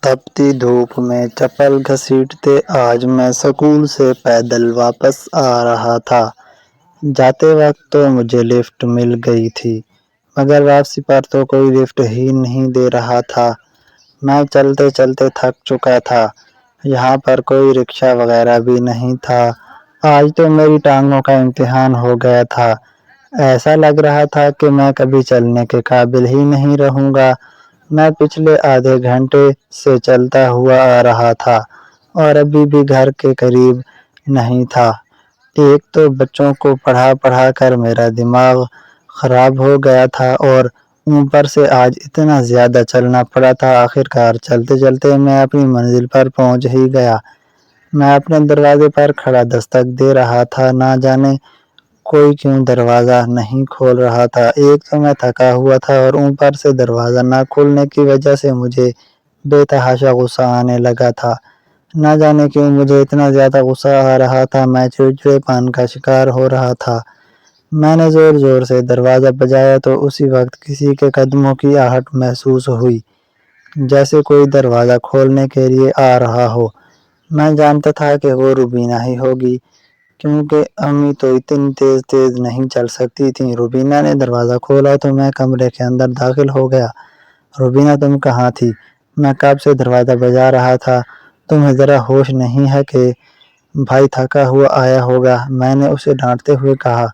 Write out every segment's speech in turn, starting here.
تپتی دھوپ میں چپل گھسیٹتے آج میں اسکول سے پیدل واپس آ رہا تھا۔ جاتے وقت تو مجھے لفٹ مل گئی تھی مگر واپسی پر تو کوئی لفٹ ہی نہیں دے رہا تھا۔ میں چلتے چلتے تھک چکا تھا۔ یہاں پر کوئی رکشہ وغیرہ بھی نہیں تھا۔ آج تو میری ٹانگوں کا امتحان ہو گیا تھا۔ ایسا لگ رہا تھا کہ میں کبھی چلنے کے قابل ہی نہیں رہوں گا۔ میں پچھلے آدھے گھنٹے سے چلتا ہوا آ رہا تھا اور ابھی بھی گھر کے قریب نہیں تھا۔ ایک تو بچوں کو پڑھا پڑھا کر میرا دماغ خراب ہو گیا تھا اور اوپر سے آج اتنا زیادہ چلنا پڑا تھا۔ آخرکار چلتے چلتے میں اپنی منزل پر پہنچ ہی گیا۔ میں اپنے دروازے پر کھڑا دستک دے رہا تھا، نہ جانے کوئی کیوں دروازہ نہیں کھول رہا تھا۔ ایک تو میں تھکا ہوا تھا اور اوپر سے دروازہ نہ کھولنے کی وجہ سے مجھے بے تحاشا غصہ آنے لگا تھا۔ نہ جانے کیوں مجھے اتنا زیادہ غصہ آ رہا تھا، میں چڑچڑے پن کا شکار ہو رہا تھا۔ میں نے زور زور سے دروازہ بجایا تو اسی وقت کسی کے قدموں کی آہٹ محسوس ہوئی، جیسے کوئی دروازہ کھولنے کے لیے آ رہا ہو۔ میں جانتا تھا کہ وہ روبینہ ہی ہوگی، کیونکہ امی تو اتنی تیز تیز نہیں چل سکتی تھیں۔ روبینہ نے دروازہ کھولا تو میں کمرے کے اندر داخل ہو گیا۔ روبینہ تم کہاں تھی؟ میں کب سے دروازہ بجا رہا تھا، تمہیں ذرا ہوش نہیں ہے کہ بھائی تھکا ہوا آیا ہوگا، میں نے اسے ڈانٹتے ہوئے کہا۔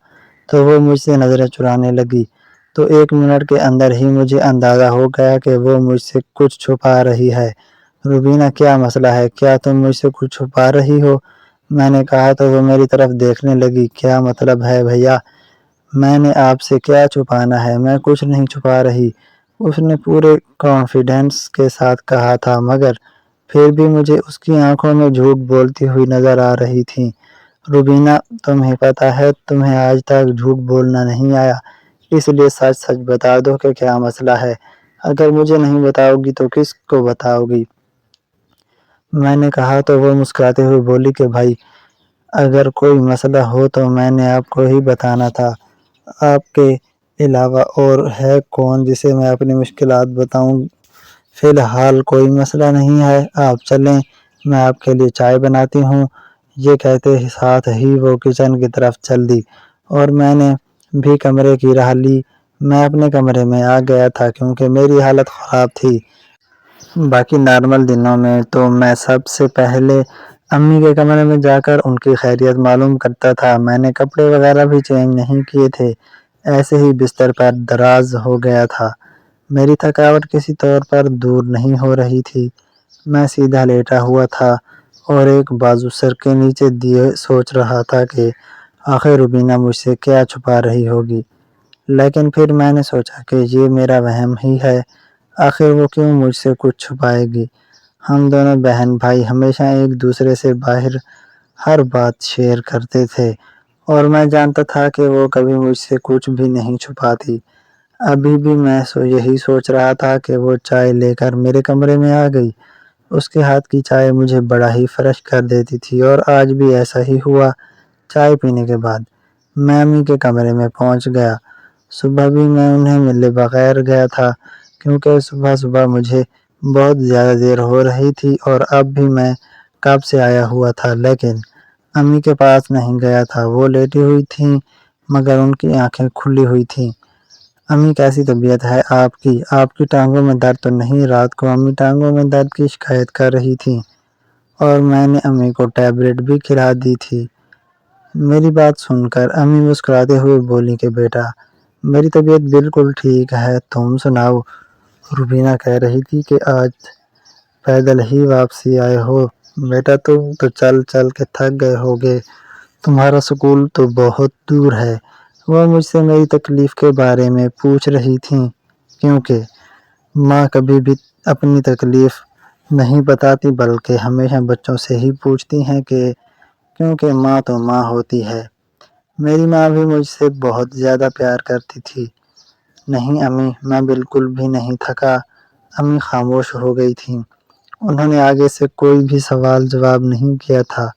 تو وہ مجھ سے نظریں چرانے لگی۔ تو ایک منٹ کے اندر ہی مجھے اندازہ ہو گیا کہ وہ مجھ سے کچھ چھپا رہی ہے۔ روبینہ کیا مسئلہ ہے؟ کیا تم مجھ سے کچھ چھپا رہی ہو؟ میں نے کہا تو وہ میری طرف دیکھنے لگی۔ کیا مطلب ہے بھیا؟ میں نے آپ سے کیا چھپانا ہے؟ میں کچھ نہیں چھپا رہی، اس نے پورے کانفیڈنس کے ساتھ کہا تھا، مگر پھر بھی مجھے اس کی آنکھوں میں جھوٹ بولتی ہوئی نظر آ رہی تھیں۔ روبینہ تمہیں پتہ ہے تمہیں آج تک جھوٹ بولنا نہیں آیا، اس لیے سچ سچ بتا دو کہ کیا مسئلہ ہے۔ اگر مجھے نہیں بتاؤ گی تو کس کو بتاؤ گی؟ میں نے کہا تو وہ مسکراتے ہوئے بولی کہ بھائی اگر کوئی مسئلہ ہو تو میں نے آپ کو ہی بتانا تھا، آپ کے علاوہ اور ہے کون جسے میں اپنی مشکلات بتاؤں؟ فی الحال کوئی مسئلہ نہیں ہے، آپ چلیں، میں آپ کے لیے چائے بناتی ہوں۔ یہ کہتے ساتھ ہی وہ کچن کی طرف چل دی اور میں نے بھی کمرے کی راہ لی۔ میں اپنے کمرے میں آ گیا تھا کیونکہ میری حالت خراب تھی۔ باقی نارمل دنوں میں تو میں سب سے پہلے امی کے کمرے میں جا کر ان کی خیریت معلوم کرتا تھا۔ میں نے کپڑے وغیرہ بھی چینج نہیں کیے تھے، ایسے ہی بستر پر دراز ہو گیا تھا۔ میری تھکاوٹ کسی طور پر دور نہیں ہو رہی تھی۔ میں سیدھا لیٹا ہوا تھا اور ایک بازو سر کے نیچے دیے سوچ رہا تھا کہ آخر روبینہ مجھ سے کیا چھپا رہی ہوگی۔ لیکن پھر میں نے سوچا کہ یہ میرا وہم ہی ہے، آخر وہ کیوں مجھ سے کچھ چھپائے گی؟ ہم دونوں بہن بھائی ہمیشہ ایک دوسرے سے باہر ہر بات شیئر کرتے تھے اور میں جانتا تھا کہ وہ کبھی مجھ سے کچھ بھی نہیں چھپاتی۔ ابھی بھی میں یہی سوچ رہا تھا کہ وہ چائے لے کر میرے کمرے میں آ گئی۔ اس کے ہاتھ کی چائے مجھے بڑا ہی فریش کر دیتی تھی اور آج بھی ایسا ہی ہوا۔ چائے پینے کے بعد میں امی کے کمرے میں پہنچ گیا۔ صبح بھی میں انہیں ملے بغیر گیا تھا کیونکہ صبح صبح مجھے بہت زیادہ دیر ہو رہی تھی اور اب بھی میں کب سے آیا ہوا تھا، لیکن امی کے پاس نہیں گیا تھا۔ وہ لیٹی ہوئی تھیں مگر ان کی آنکھیں کھلی ہوئی تھیں۔ امی کیسی طبیعت ہے آپ کی؟ آپ کی ٹانگوں میں درد تو نہیں؟ رات کو امی ٹانگوں میں درد کی شکایت کر رہی تھیں اور میں نے امی کو ٹیبلٹ بھی کھلا دی تھی۔ میری بات سن کر امی مسکراتے ہوئے بولی کہ بیٹا میری طبیعت بالکل ٹھیک ہے، تم سناؤ؟ روبینہ کہہ رہی تھی کہ آج پیدل ہی واپسی آئے ہو، بیٹا تم تو چل چل کے تھک گئے ہوگے، تمہارا سکول تو بہت دور ہے۔ وہ مجھ سے میری تکلیف کے بارے میں پوچھ رہی تھیں کیونکہ ماں کبھی بھی اپنی تکلیف نہیں بتاتی بلکہ ہمیشہ بچوں سے ہی پوچھتی ہیں کیونکہ ماں تو ماں ہوتی ہے۔ میری ماں بھی مجھ سے بہت زیادہ پیار کرتی تھی۔ نہیں امی میں بالکل بھی نہیں تھکا۔ امی خاموش ہو گئی تھیں، انہوں نے آگے سے کوئی بھی سوال جواب نہیں کیا تھا۔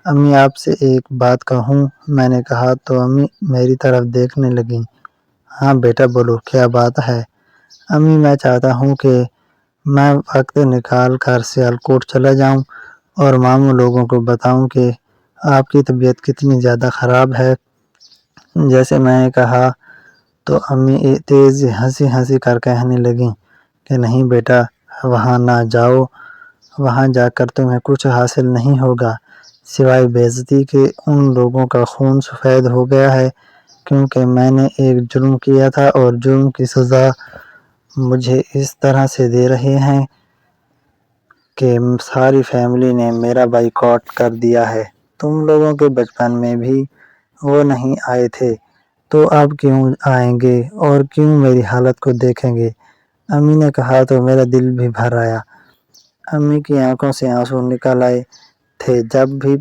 امی آپ سے ایک بات کہوں؟ میں نے کہا تو امی میری طرف دیکھنے لگیں۔ ہاں بیٹا بولو کیا بات ہے؟ امی میں چاہتا ہوں کہ میں وقت نکال کر سیالکوٹ چلا جاؤں اور ماموں لوگوں کو بتاؤں کہ آپ کی طبیعت کتنی زیادہ خراب ہے۔ جیسے میں نے کہا تو امی تیز ہنسی کر کہنے لگیں کہ نہیں بیٹا، وہاں نہ جاؤ، وہاں جا کر تمہیں کچھ حاصل نہیں ہوگا سوائے بے عزتی کے۔ ان لوگوں کا خون سفید ہو گیا ہے کیونکہ میں نے ایک جرم کیا تھا اور جرم کی سزا مجھے اس طرح سے دے رہے ہیں کہ ساری فیملی نے میرا بائیکاٹ کر دیا ہے۔ تم لوگوں کے بچپن میں بھی وہ نہیں آئے تھے تو اب کیوں آئیں گے اور کیوں میری حالت کو دیکھیں گے؟ امی نے کہا تو میرا دل بھی بھر آیا۔ امی کی آنکھوں سے آنسو نکل آئے تھے۔ جب بھی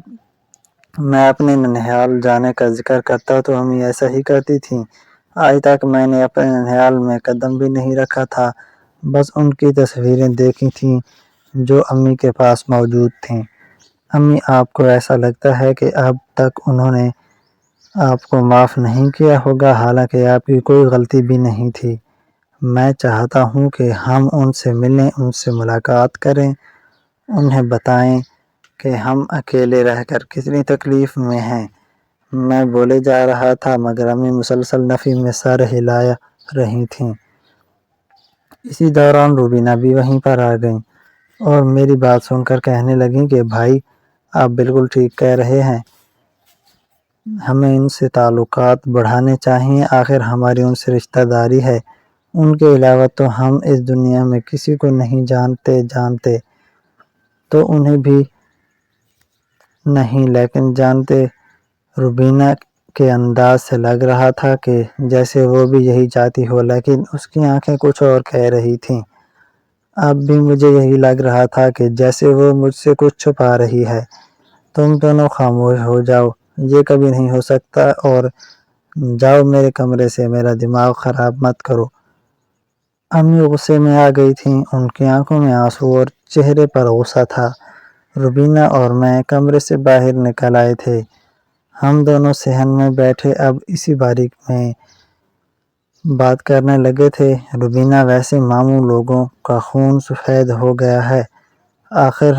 میں اپنے ننیھال جانے کا ذکر کرتا تو امی ایسا ہی کرتی تھیں۔ آج تک میں نے اپنے ننیھال میں قدم بھی نہیں رکھا تھا، بس ان کی تصویریں دیکھی تھیں جو امی کے پاس موجود تھیں۔ امی، آپ کو ایسا لگتا ہے کہ اب تک انہوں نے آپ کو معاف نہیں کیا ہوگا، حالانکہ آپ کی کوئی غلطی بھی نہیں تھی۔ میں چاہتا ہوں کہ ہم ان سے ملیں، ان سے ملاقات کریں، انہیں بتائیں کہ ہم اکیلے رہ کر کتنی تکلیف میں ہیں۔ میں بولے جا رہا تھا مگر امی مسلسل نفی میں سر ہلا رہی تھیں۔ اسی دوران روبینہ بھی وہیں پر آ گئیں اور میری بات سن کر کہنے لگیں کہ بھائی، آپ بالکل ٹھیک کہہ رہے ہیں، ہمیں ان سے تعلقات بڑھانے چاہیے، آخر ہماری ان سے رشتہ داری ہے۔ ان کے علاوہ تو ہم اس دنیا میں کسی کو نہیں جانتے تو انہیں بھی نہیں، لیکن جانتے۔ روبینہ کے انداز سے لگ رہا تھا کہ جیسے وہ بھی یہی چاہتی ہو، لیکن اس کی آنکھیں کچھ اور کہہ رہی تھیں۔ اب بھی مجھے یہی لگ رہا تھا کہ جیسے وہ مجھ سے کچھ چھپا رہی ہے۔ تم دونوں خاموش ہو جاؤ، یہ کبھی نہیں ہو سکتا، اور جاؤ میرے کمرے سے، میرا دماغ خراب مت کرو۔ امی غصے میں آ گئی تھیں، ان کی آنکھوں میں آنسو اور چہرے پر غصہ تھا۔ روبینہ اور میں کمرے سے باہر نکل آئے تھے۔ ہم دونوں صحن میں بیٹھے اب اسی بارے میں بات کرنے لگے تھے۔ روبینہ، ویسے ماموں لوگوں کا خون سفید ہو گیا ہے، آخر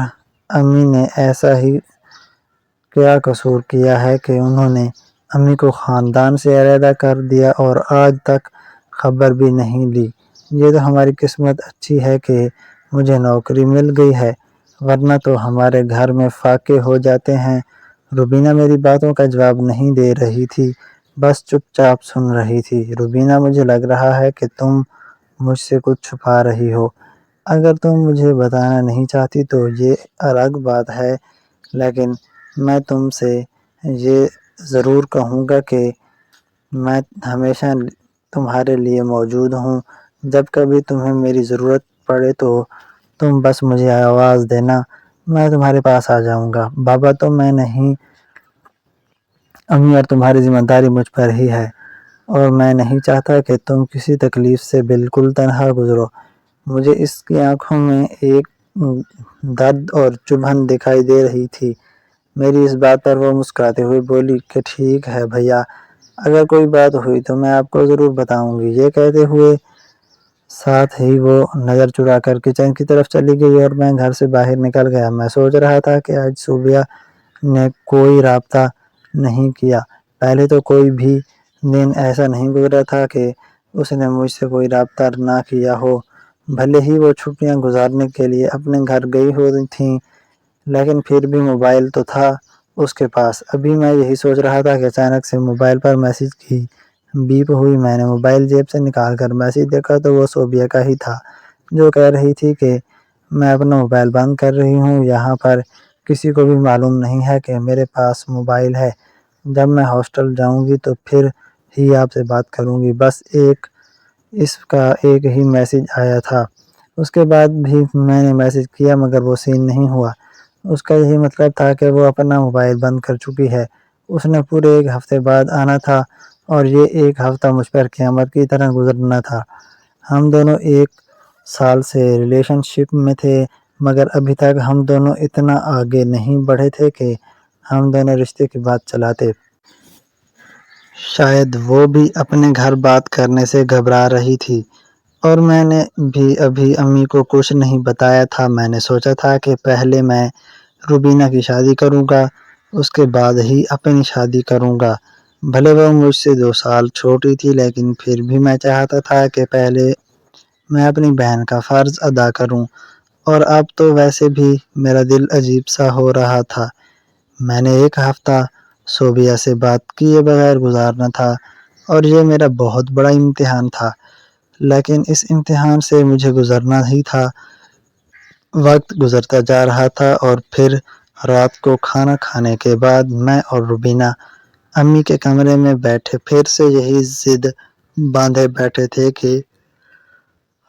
امی نے ایسا ہی کیا قصور کیا ہے کہ انہوں نے امی کو خاندان سے علیحدہ کر دیا اور آج تک خبر بھی نہیں لی؟ یہ تو ہماری قسمت اچھی ہے کہ مجھے نوکری مل گئی ہے، ورنہ تو ہمارے گھر میں فاقے ہو جاتے ہیں۔ روبینہ میری باتوں کا جواب نہیں دے رہی تھی، بس چپ چاپ سن رہی تھی۔ روبینہ، مجھے لگ رہا ہے کہ تم مجھ سے کچھ چھپا رہی ہو۔ اگر تم مجھے بتانا نہیں چاہتی تو یہ الگ بات ہے، لیکن میں تم سے یہ ضرور کہوں گا کہ میں ہمیشہ تمہارے لیے موجود ہوں۔ جب کبھی تمہیں میری ضرورت پڑے تو تم بس مجھے آواز دینا، میں تمہارے پاس آ جاؤں گا۔ بابا تو میں نہیں، امی، اور تمہاری ذمہ داری مجھ پر ہی ہے، اور میں نہیں چاہتا کہ تم کسی تکلیف سے بالکل تنہا گزرو۔ مجھے اس کی آنکھوں میں ایک درد اور چبھن دکھائی دے رہی تھی۔ میری اس بات پر وہ مسکراتے ہوئے بولی کہ ٹھیک ہے بھیا، اگر کوئی بات ہوئی تو میں آپ کو ضرور بتاؤں گی۔ یہ کہتے ہوئے ساتھ ہی وہ نظر چرا کر کچن کی طرف چلی گئی اور میں گھر سے باہر نکل گیا۔ میں سوچ رہا تھا کہ آج صوبیہ نے کوئی رابطہ نہیں کیا۔ پہلے تو کوئی بھی دن ایسا نہیں گزرا تھا کہ اس نے مجھ سے کوئی رابطہ نہ کیا ہو، بھلے ہی وہ چھٹیاں گزارنے کے لیے اپنے گھر گئی ہوئی تھیں، لیکن پھر بھی موبائل تو تھا اس کے پاس۔ ابھی میں یہی سوچ رہا تھا کہ اچانک سے موبائل پر میسج کی بیپ ہوئی۔ میں نے موبائل جیب سے نکال کر میسج دیکھا تو وہ صوبیہ کا ہی تھا، جو کہہ رہی تھی کہ میں اپنا موبائل بند کر رہی ہوں، یہاں پر کسی کو بھی معلوم نہیں ہے کہ میرے پاس موبائل ہے۔ جب میں ہاسٹل جاؤں گی تو پھر ہی آپ سے بات کروں گی۔ بس اس کا ایک ہی میسج آیا تھا، اس کے بعد بھی میں نے میسج کیا مگر وہ سین نہیں ہوا۔ اس کا یہی مطلب تھا کہ وہ اپنا موبائل بند کر چکی ہے۔ اس نے پورے ایک ہفتے بعد آنا تھا اور یہ ایک ہفتہ مجھ پر قیامت کی طرح گزرنا تھا۔ ہم دونوں 1 سال سے ریلیشن شپ میں تھے، مگر ابھی تک ہم دونوں اتنا آگے نہیں بڑھے تھے کہ ہم دونوں رشتے کی بات چلاتے۔ شاید وہ بھی اپنے گھر بات کرنے سے گھبرا رہی تھی۔ اور میں نے بھی ابھی امی کو کچھ نہیں بتایا تھا۔ میں نے سوچا تھا کہ پہلے میں روبینہ کی شادی کروں گا، اس کے بعد ہی اپنی شادی کروں گا۔ بھلے وہ مجھ سے 2 سال چھوٹی تھی، لیکن پھر بھی میں چاہتا تھا کہ پہلے میں اپنی بہن کا فرض ادا کروں۔ اور اب تو ویسے بھی میرا دل عجیب سا ہو رہا تھا۔ میں نے 1 ہفتہ صوبیہ سے بات کیے بغیر گزارنا تھا، اور یہ میرا بہت بڑا امتحان تھا، لیکن اس امتحان سے مجھے گزرنا ہی تھا۔ وقت گزرتا جا رہا تھا، اور پھر رات کو کھانا کھانے کے بعد میں اور روبینہ امی کے کمرے میں بیٹھے پھر سے یہی ضد باندھے بیٹھے تھے کہ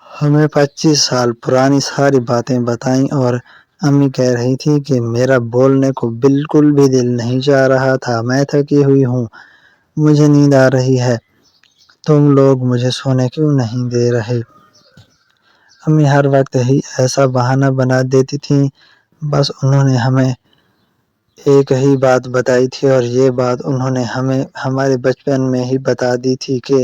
ہمیں 25 سال پرانی ساری باتیں بتائیں، اور امی کہہ رہی تھی کہ میرا بولنے کو بالکل بھی دل نہیں چاہ رہا تھا۔ میں تھکی ہوئی ہوں، مجھے نیند آ رہی ہے، تم لوگ مجھے سونے کیوں نہیں دے رہے؟ امی ہر وقت ہی ایسا بہانہ بنا دیتی تھیں۔ بس انہوں نے ہمیں ایک ہی بات بتائی تھی، اور یہ بات انہوں نے ہمیں ہمارے بچپن میں ہی بتا دی تھی کہ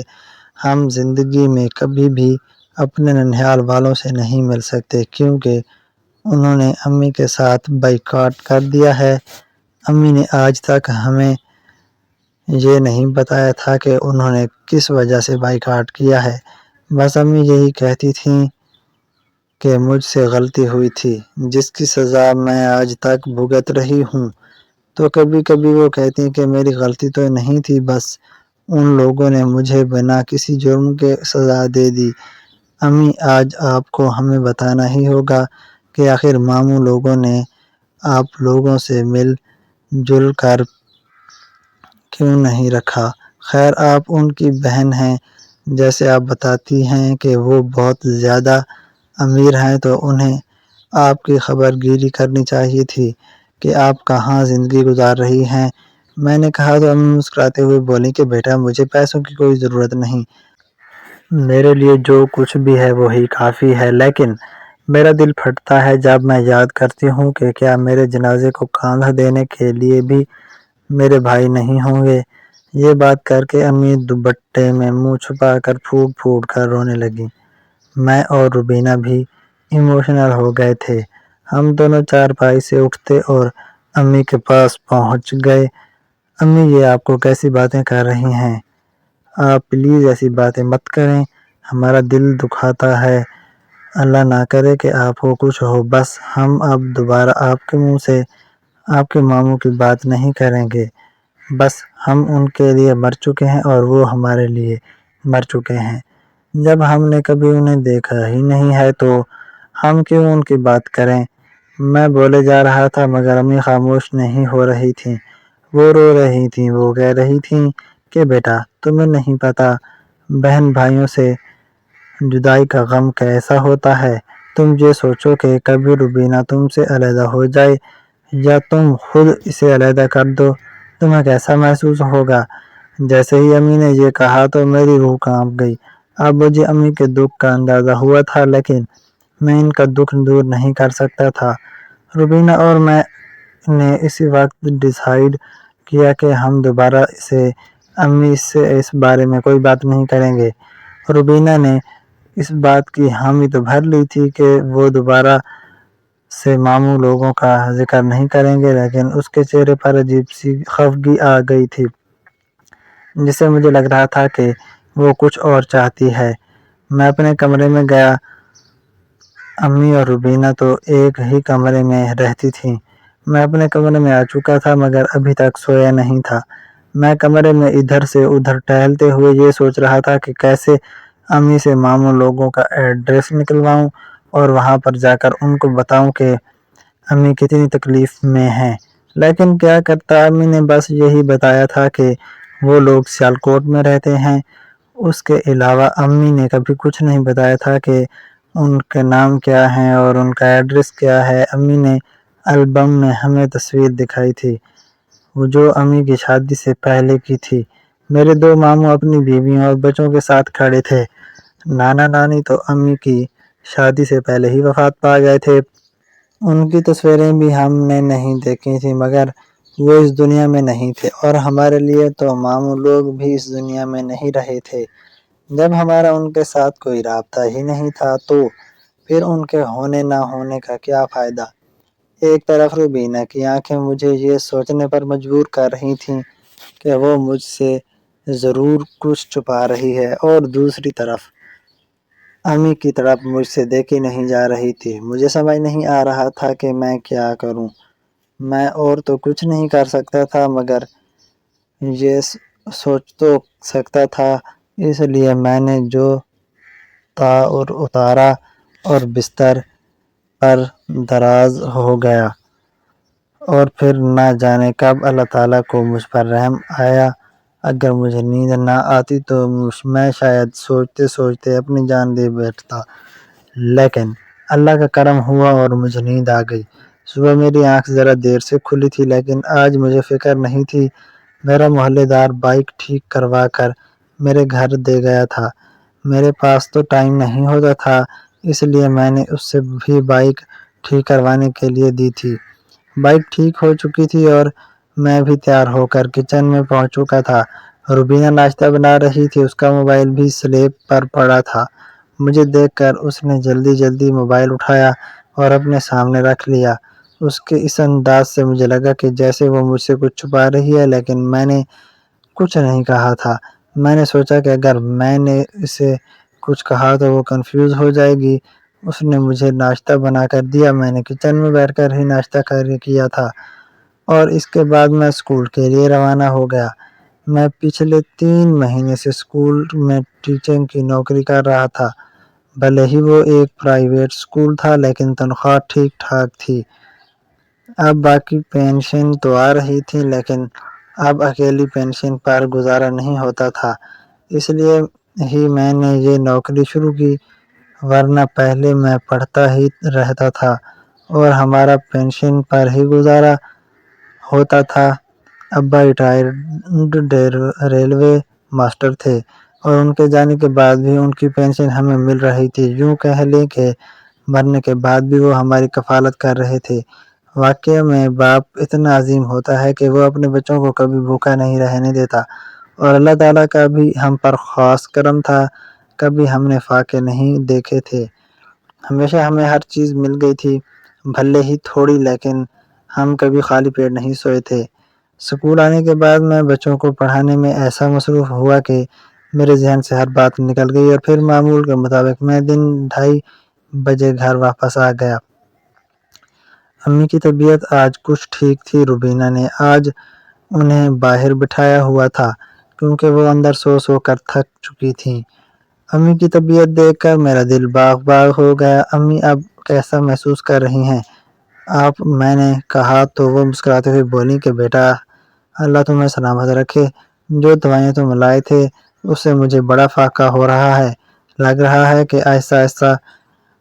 ہم زندگی میں کبھی بھی اپنے ننھیال والوں سے نہیں مل سکتے، کیونکہ انہوں نے امی کے ساتھ بائیکاٹ کر دیا ہے۔ امی نے آج تک ہمیں یہ نہیں بتایا تھا کہ انہوں نے کس وجہ سے بائیکاٹ کیا ہے۔ بس امی یہی کہتی تھیں کہ مجھ سے غلطی ہوئی تھی، جس کی سزا میں آج تک بھگت رہی ہوں۔ تو کبھی کبھی وہ کہتی کہ میری غلطی تو نہیں تھی، بس ان لوگوں نے مجھے بنا کسی جرم کے سزا دے دی۔ امی آج آپ کو ہمیں بتانا ہی ہوگا کہ آخر ماموں لوگوں نے آپ لوگوں سے مل جل کر کیوں نہیں رکھا؟ خیر آپ ان کی بہن ہیں، جیسے آپ بتاتی ہیں کہ وہ بہت زیادہ امیر ہیں، تو انہیں آپ کی خبر گیری کرنی چاہیے تھی کہ آپ کہاں زندگی گزار رہی ہیں۔ میں نے کہا تو امی مسکراتے ہوئے بولیں کہ بیٹا مجھے پیسوں کی کوئی ضرورت نہیں، میرے لیے جو کچھ بھی ہے وہی کافی ہے، لیکن میرا دل پھٹتا ہے جب میں یاد کرتی ہوں کہ کیا میرے جنازے کو کاندھا دینے کے لیے بھی میرے بھائی نہیں ہوں گے۔ یہ بات کر کے امی دوپٹے میں منہ چھپا کر پھوٹ پھوٹ کر رونے لگیں۔ میں اور روبینہ بھی ایموشنل ہو گئے تھے۔ ہم دونوں چارپائی سے اٹھتے اور امی کے پاس پہنچ گئے۔ امی یہ آپ کو کیسی باتیں کر رہی ہیں؟ آپ پلیز ایسی باتیں مت کریں، ہمارا دل دکھاتا ہے۔ اللہ نہ کرے کہ آپ کو کچھ ہو۔ بس ہم اب دوبارہ آپ کے منہ سے آپ کے ماموں کی بات نہیں کریں گے۔ بس ہم ان کے لیے مر چکے ہیں اور وہ ہمارے لیے مر چکے ہیں۔ جب ہم نے کبھی انہیں دیکھا ہی نہیں ہے تو ہم کیوں ان کی بات کریں؟ میں بولے جا رہا تھا مگر امی خاموش نہیں ہو رہی تھیں، وہ رو رہی تھیں۔ وہ کہہ رہی تھیں کہ بیٹا تمہیں نہیں پتا بہن بھائیوں سے جدائی کا غم کیسا ہوتا ہے۔ تم یہ سوچو کہ کبھی روبینہ تم سے علیحدہ ہو جائے یا تم خود اسے علیحدہ کر دو، تمہیں کیسا محسوس ہوگا؟ جیسے ہی امی نے یہ کہا تو میری روح کانپ گئی۔ اب مجھے امی کے دکھ کا اندازہ ہوا تھا، لیکن میں ان کا دکھ دور نہیں کر سکتا تھا۔ روبینہ اور میں نے اسی وقت ڈیسائیڈ کیا کہ ہم دوبارہ امی سے اس بارے میں کوئی بات نہیں کریں گے۔ روبینہ نے اس بات کی حامی تو بھر لی تھی کہ وہ دوبارہ سے ماموں لوگوں کا ذکر نہیں کریں گے، لیکن اس کے چہرے پر عجیب سی خفگی آ گئی تھی، جس سے مجھے لگ رہا تھا کہ وہ کچھ اور چاہتی ہے۔ میں اپنے کمرے میں گیا۔ امی اور روبینہ تو ایک ہی کمرے میں رہتی تھیں۔ میں اپنے کمرے میں آ چکا تھا مگر ابھی تک سویا نہیں تھا۔ میں کمرے میں ادھر سے ادھر ٹہلتے ہوئے یہ سوچ رہا تھا کہ کیسے امی سے ماموں لوگوں کا ایڈریس نکلواؤں اور وہاں پر جا کر ان کو بتاؤں کہ امی کتنی تکلیف میں ہیں۔ لیکن کیا کرتا، امی نے بس یہی بتایا تھا کہ وہ لوگ سیالکوٹ میں رہتے ہیں۔ اس کے علاوہ امی نے کبھی کچھ نہیں بتایا تھا کہ ان کے نام کیا ہیں اور ان کا ایڈریس کیا ہے۔ امی نے البم میں ہمیں تصویر دکھائی تھی، وہ جو امی کی شادی سے پہلے کی تھی۔ میرے 2 ماموں اپنی بیویوں اور بچوں کے ساتھ کھڑے تھے۔ نانا نانی تو امی کی شادی سے پہلے ہی وفات پا گئے تھے۔ ان کی تصویریں بھی ہم نے نہیں دیکھی تھیں مگر وہ اس دنیا میں نہیں تھے، اور ہمارے لیے تو ماموں لوگ بھی اس دنیا میں نہیں رہے تھے۔ جب ہمارا ان کے ساتھ کوئی رابطہ ہی نہیں تھا تو پھر ان کے ہونے نہ ہونے کا کیا فائدہ؟ ایک طرف روبینہ کی آنکھیں مجھے یہ سوچنے پر مجبور کر رہی تھیں کہ وہ مجھ سے ضرور کچھ چھپا رہی ہے، اور دوسری طرف امی کی طرف مجھ سے دیکھی نہیں جا رہی تھی۔ مجھے سمجھ نہیں آ رہا تھا کہ میں کیا کروں۔ میں اور تو کچھ نہیں کر سکتا تھا مگر یہ سوچ تو سکتا تھا، اس لیے میں نے جو اتارا اور بستر پر دراز ہو گیا، اور پھر نہ جانے کب اللہ تعالیٰ کو مجھ پر رحم آیا۔ اگر مجھے نیند نہ آتی تو میں شاید سوچتے سوچتے اپنی جان دے بیٹھتا، لیکن اللہ کا کرم ہوا اور مجھے نیند آ گئی۔ صبح میری آنکھ ذرا دیر سے کھلی تھی، لیکن آج مجھے فکر نہیں تھی۔ میرا محلے دار بائیک ٹھیک کروا کر میرے گھر دے گیا تھا۔ میرے پاس تو ٹائم نہیں ہوتا تھا، اس لیے میں نے اس سے بھی بائیک ٹھیک کروانے کے لیے دی تھی۔ بائیک ٹھیک ہو چکی تھی اور میں بھی تیار ہو کر کچن میں پہنچ چکا تھا۔ روبینہ ناشتہ بنا رہی تھی، اس کا موبائل بھی سلیب پر پڑا تھا۔ مجھے دیکھ کر اس نے جلدی جلدی موبائل اٹھایا اور اپنے سامنے رکھ لیا۔ اس کے اس انداز سے مجھے لگا کہ جیسے وہ مجھ سے کچھ چھپا رہی ہے، لیکن میں نے کچھ نہیں کہا تھا۔ میں نے سوچا کہ اگر میں نے اسے کچھ کہا تو وہ کنفیوز ہو جائے گی۔ اس نے مجھے ناشتہ بنا کر دیا۔ میں نے کچن میں بیٹھ کر ہی ناشتہ کیا تھا اور اس کے بعد میں اسکول کے لیے روانہ ہو گیا۔ میں پچھلے 3 مہینے سے اسکول میں ٹیچنگ کی نوکری کر رہا تھا۔ بھلے ہی وہ ایک پرائیویٹ اسکول تھا، لیکن تنخواہ ٹھیک ٹھاک تھی۔ اب باقی پینشن تو آ رہی تھی، لیکن اب اکیلی پینشن پر گزارا نہیں ہوتا تھا۔ اس لیے ہی میں نے یہ نوکری شروع کی، ورنہ پہلے میں پڑھتا ہی رہتا تھا اور ہمارا پینشن پر ہی گزارا ہوتا تھا۔ ابا ریٹائرڈ ریلوے ماسٹر تھے اور ان کے جانے کے بعد بھی ان کی پینشن ہمیں مل رہی تھی۔ یوں کہہ لیں کہ مرنے کے بعد بھی وہ ہماری کفالت کر رہے تھے۔ واقعہ میں باپ اتنا عظیم ہوتا ہے کہ وہ اپنے بچوں کو کبھی بھوکا نہیں رہنے دیتا، اور اللہ تعالیٰ کا بھی ہم پر خاص کرم تھا، کبھی ہم نے فاقے نہیں دیکھے تھے۔ ہمیشہ ہمیں ہر چیز مل گئی تھی، بھلے ہی تھوڑی، لیکن ہم کبھی خالی پیٹ نہیں سوئے تھے۔ اسکول آنے کے بعد میں بچوں کو پڑھانے میں ایسا مصروف ہوا کہ میرے ذہن سے ہر بات نکل گئی، اور پھر معمول کے مطابق میں دن 2:30 بجے گھر واپس آ گیا۔ امی کی طبیعت آج کچھ ٹھیک تھی۔ روبینہ نے آج انہیں باہر بٹھایا ہوا تھا کیونکہ وہ اندر سو سو کر تھک چکی تھیں۔ امی کی طبیعت دیکھ کر میرا دل باغ باغ ہو گیا۔ امی اب کیسا محسوس کر رہی ہیں آپ؟ میں نے کہا تو وہ مسکراتے ہوئے بولی کہ بیٹا، اللہ تمہیں سلامت رکھے۔ جو دوائیں تم لائے تھے اس سے مجھے بڑا فائدہ ہو رہا ہے۔ لگ رہا ہے کہ آہستہ آہستہ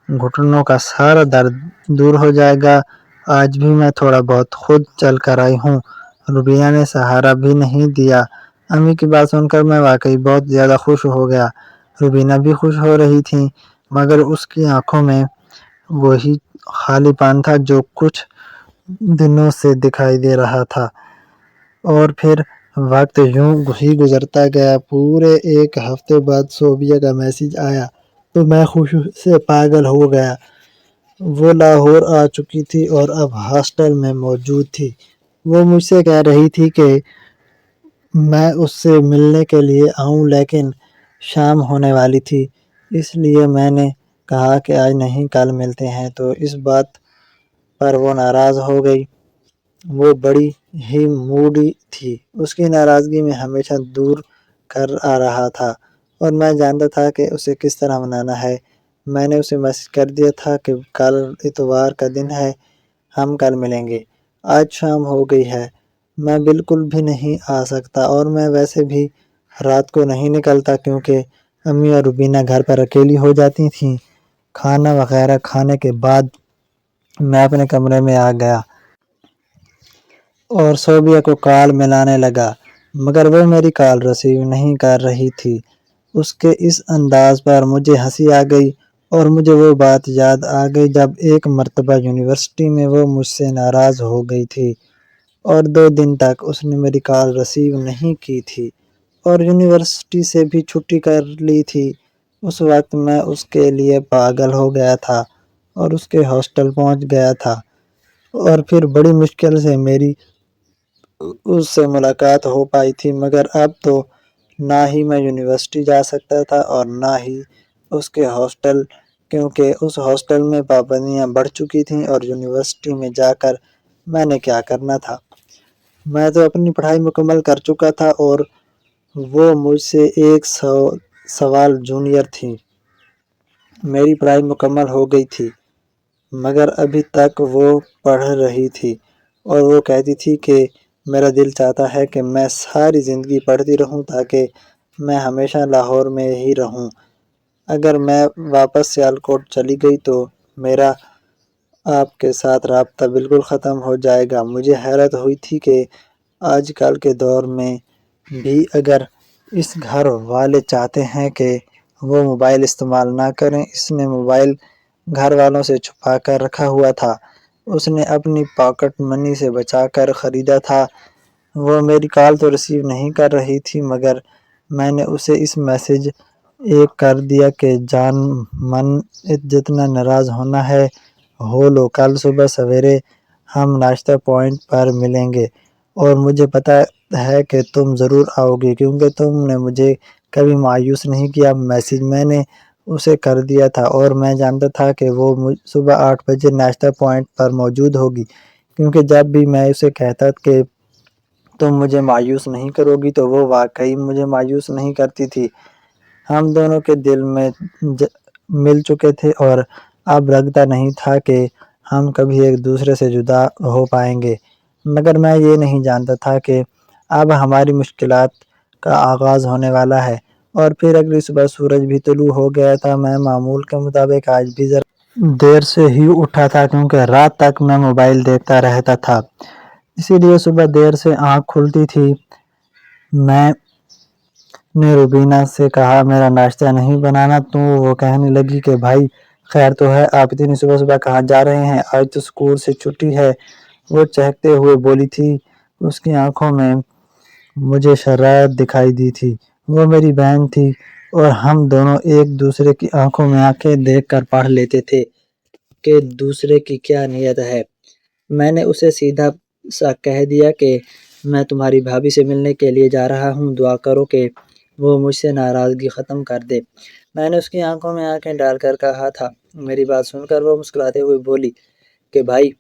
گھٹنوں کا سارا درد دور ہو جائے گا۔ آج بھی میں تھوڑا بہت خود چل کر آئی ہوں۔ روبینہ نے سہارا بھی نہیں دیا۔ امی کی بات سن کر میں واقعی بہت زیادہ خوش ہو گیا۔ روبینہ بھی خوش ہو رہی تھی، مگر اس کی آنکھوں میں وہی خالی پان تھا جو کچھ دنوں سے دکھائی دے رہا تھا۔ اور پھر وقت یوں ہی گزرتا گیا۔ پورے 1 ہفتے بعد صوبیہ کا میسج آیا تو میں خوشی سے پاگل ہو گیا۔ وہ لاہور آ چکی تھی اور اب ہاسٹل میں موجود تھی۔ وہ مجھ سے کہہ رہی تھی کہ میں اس سے ملنے کے لیے آؤں، لیکن شام ہونے والی تھی، اس لیے میں نے کہا کہ آج نہیں کل ملتے ہیں، تو اس بات پر وہ ناراض ہو گئی۔ وہ بڑی ہی موڈی تھی۔ اس کی ناراضگی میں ہمیشہ دور کر آ رہا تھا اور میں جانتا تھا کہ اسے کس طرح منانا ہے۔ میں نے اسے میسج کر دیا تھا کہ کل اتوار کا دن ہے، ہم کل ملیں گے۔ آج شام ہو گئی ہے، میں بالکل بھی نہیں آ سکتا، اور میں ویسے بھی رات کو نہیں نکلتا کیونکہ امی اور روبینہ گھر پر اکیلی ہو جاتی تھیں۔ کھانا وغیرہ کھانے کے بعد میں اپنے کمرے میں آ گیا اور صوبیہ کو کال ملانے لگا، مگر وہ میری کال ریسیو نہیں کر رہی تھی۔ اس کے اس انداز پر مجھے ہنسی آ گئی اور مجھے وہ بات یاد آ گئی جب ایک مرتبہ یونیورسٹی میں وہ مجھ سے ناراض ہو گئی تھی اور 2 دن تک اس نے میری کال ریسیو نہیں کی تھی۔ اور یونیورسٹی سے بھی چھٹی کر لی تھی۔ اس وقت میں اس کے لیے پاگل ہو گیا تھا اور اس کے ہاسٹل پہنچ گیا تھا، اور پھر بڑی مشکل سے میری اس سے ملاقات ہو پائی تھی، مگر اب تو نہ ہی میں یونیورسٹی جا سکتا تھا اور نہ ہی اس کے ہاسٹل، کیونکہ اس ہاسٹل میں پابندیاں بڑھ چکی تھیں، اور یونیورسٹی میں جا کر میں نے کیا کرنا تھا؟ میں تو اپنی پڑھائی مکمل کر چکا تھا اور وہ مجھ سے 100 سوال جونیئر تھی۔ میری پڑھائی مکمل ہو گئی تھی، مگر ابھی تک وہ پڑھ رہی تھی، اور وہ کہتی تھی کہ میرا دل چاہتا ہے کہ میں ساری زندگی پڑھتی رہوں تاکہ میں ہمیشہ لاہور میں ہی رہوں۔ اگر میں واپس سیالکوٹ چلی گئی تو میرا آپ کے ساتھ رابطہ بالکل ختم ہو جائے گا۔ مجھے حیرت ہوئی تھی کہ آج کل کے دور میں بھی اگر اس گھر والے چاہتے ہیں کہ وہ موبائل استعمال نہ کریں۔ اس نے موبائل گھر والوں سے چھپا کر رکھا ہوا تھا، اس نے اپنی پاکٹ منی سے بچا کر خریدا تھا۔ وہ میری کال تو ریسیو نہیں کر رہی تھی، مگر میں نے اسے اس میسج ایک کر دیا کہ جان من جتنا ناراض ہونا ہے ہو لو، کل صبح سویرے ہم ناشتہ پوائنٹ پر ملیں گے، اور مجھے پتہ ہے کہ تم ضرور آؤ گی کیونکہ تم نے مجھے کبھی مایوس نہیں کیا۔ میسج میں نے اسے کر دیا تھا اور میں جانتا تھا کہ وہ صبح 8 بجے ناشتہ پوائنٹ پر موجود ہوگی، کیونکہ جب بھی میں اسے کہتا کہ تم مجھے مایوس نہیں کرو گی تو وہ واقعی مجھے مایوس نہیں کرتی تھی۔ ہم دونوں کے دل میں مل چکے تھے اور اب لگتا نہیں تھا کہ ہم کبھی ایک دوسرے سے جدا ہو پائیں گے، مگر میں یہ نہیں جانتا تھا کہ اب ہماری مشکلات کا آغاز ہونے والا ہے۔ اور پھر اگلی صبح سورج بھی طلوع ہو گیا تھا۔ میں معمول کے مطابق آج بھی ذرا دیر سے ہی اٹھا تھا کیونکہ رات تک میں موبائل دیکھتا رہتا تھا، اسی لیے صبح دیر سے آنکھ کھلتی تھی۔ میں نے روبینہ سے کہا میرا ناشتہ نہیں بنانا تو وہ کہنے لگی کہ بھائی خیر تو ہے، آپ اتنی صبح صبح کہاں جا رہے ہیں؟ آج تو اسکول سے چھٹی ہے، وہ چہکتے ہوئے بولی تھی۔ اس کی آنکھوں میں مجھے شرارت دکھائی دی تھی۔ وہ میری بہن تھی اور ہم دونوں ایک دوسرے کی آنکھوں میں آنکھیں دیکھ کر پڑھ لیتے تھے کہ دوسرے کی کیا نیت ہے۔ میں نے اسے سیدھا سا کہہ دیا کہ میں تمہاری بھابھی سے ملنے کے لیے جا رہا ہوں، دعا کرو کہ وہ مجھ سے ناراضگی ختم کر دے۔ میں نے اس کی آنکھوں میں آنکھیں ڈال کر کہا تھا۔ میری بات سن کر وہ مسکراتے ہوئے بولی کہ بھائی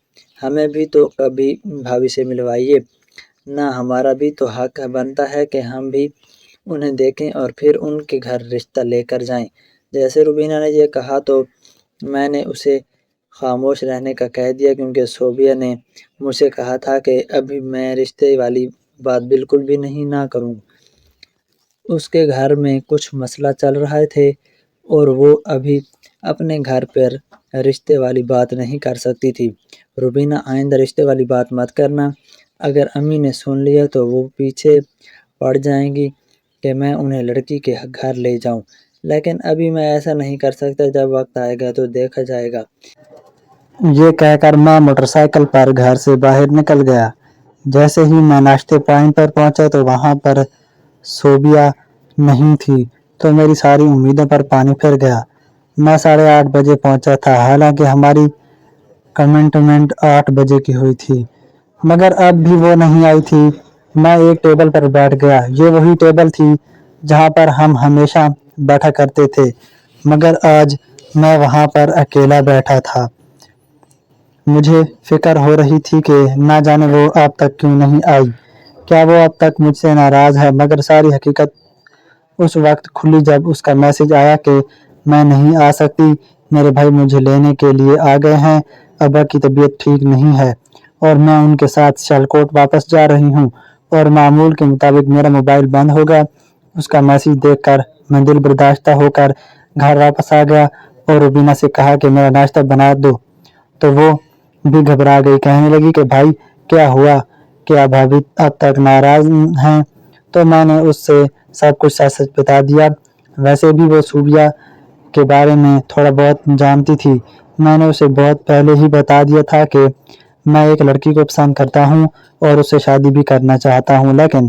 ہمیں بھی تو کبھی بھابھی سے ملوائیے نا، ہمارا بھی تو حق بنتا ہے کہ ہم بھی انہیں دیکھیں اور پھر ان کے گھر رشتہ لے کر جائیں۔ جیسے روبینہ نے یہ کہا تو میں نے اسے خاموش رہنے کا کہہ دیا، کیونکہ صوبیہ نے مجھ سے کہا تھا کہ ابھی میں رشتے والی بات بالکل بھی نہیں نہ کروں۔ اس کے گھر میں کچھ مسئلہ چل رہے تھے اور وہ ابھی اپنے گھر پر رشتے والی بات نہیں کر سکتی تھی۔ روبینہ آئندہ رشتے والی بات مت کرنا، اگر امی نے سن لیا تو وہ پیچھے پڑ جائیں گی کہ میں انہیں لڑکی کے گھر لے جاؤں، لیکن ابھی میں ایسا نہیں کر سکتا، جب وقت آئے گا تو دیکھا جائے گا۔ یہ کہہ کر میں موٹر سائیکل پر گھر سے باہر نکل گیا۔ جیسے ہی میں ناشتے پوائنٹ پر پہنچا تو وہاں پر صوبیہ نہیں تھی تو میری ساری امیدوں پر پانی پھر گیا۔ میں 8:30 بجے پہنچا تھا، حالانکہ ہماری کمٹمنٹ 8 بجے کی ہوئی تھی، مگر اب بھی وہ نہیں آئی تھی۔ میں ایک ٹیبل پر بیٹھ گیا، یہ وہی ٹیبل تھی جہاں پر ہم ہمیشہ بیٹھا کرتے تھے، مگر آج میں وہاں پر اکیلا بیٹھا تھا۔ مجھے فکر ہو رہی تھی کہ نہ جانے وہ اب تک کیوں نہیں آئی، کیا وہ اب تک مجھ سے ناراض ہے؟ مگر ساری حقیقت اس وقت کھلی جب اس کا میسج آیا کہ میں نہیں آ سکتی، میرے بھائی مجھے لینے کے لیے آ گئے ہیں، ابا کی طبیعت ٹھیک نہیں ہے اور میں ان کے ساتھ سیالکوٹ واپس جا رہی ہوں، اور معمول کے مطابق میرا موبائل بند ہوگا۔ اس کا میسج دیکھ کر میں دل برداشتہ ہو کر گھر واپس آ گیا اور روبینہ سے کہا کہ میرا ناشتہ بنا دو، تو وہ بھی گھبرا گئی، کہنے لگی کہ بھائی کیا ہوا، کیا بھابھی اب تک ناراض ہیں؟ تو میں نے اس سے سب کچھ سچ سچ بتا دیا۔ ویسے بھی وہ صوبیہ کے بارے میں تھوڑا بہت جانتی تھی، میں نے اسے بہت پہلے ہی بتا دیا تھا کہ میں ایک لڑکی کو پسند کرتا ہوں اور اس سے شادی بھی کرنا چاہتا ہوں، لیکن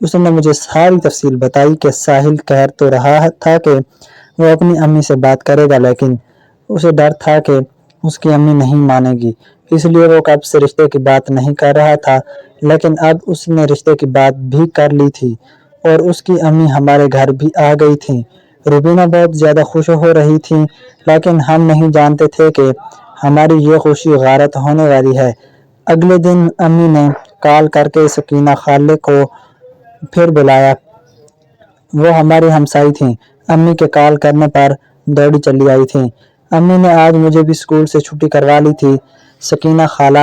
اس نے مجھے ساری تفصیل بتائی کہ ساحل کہہ تو رہا تھا کہ وہ اپنی امی سے بات کرے گا، لیکن اسے ڈر تھا کہ اس کی امی نہیں مانے گی، اس لیے وہ کب سے رشتے کی بات نہیں کر رہا تھا۔ لیکن اب اس نے رشتے کی بات بھی کر لی تھی اور اس کی امی ہمارے گھر بھی آ گئی تھیں۔ روبینہ بہت زیادہ خوش ہو رہی تھی، لیکن ہم نہیں جانتے تھے کہ ہماری یہ خوشی غارت ہونے والی ہے۔ اگلے دن امی نے کال کر کے سکینہ خالہ کو پھر بلایا۔ وہ ہماری ہمسائی تھیں۔ امی کے کال کرنے پر دوڑی چلی آئی تھیں۔ امی نے آج مجھے بھی اسکول سے چھٹی کروا لی تھی۔ سکینہ خالہ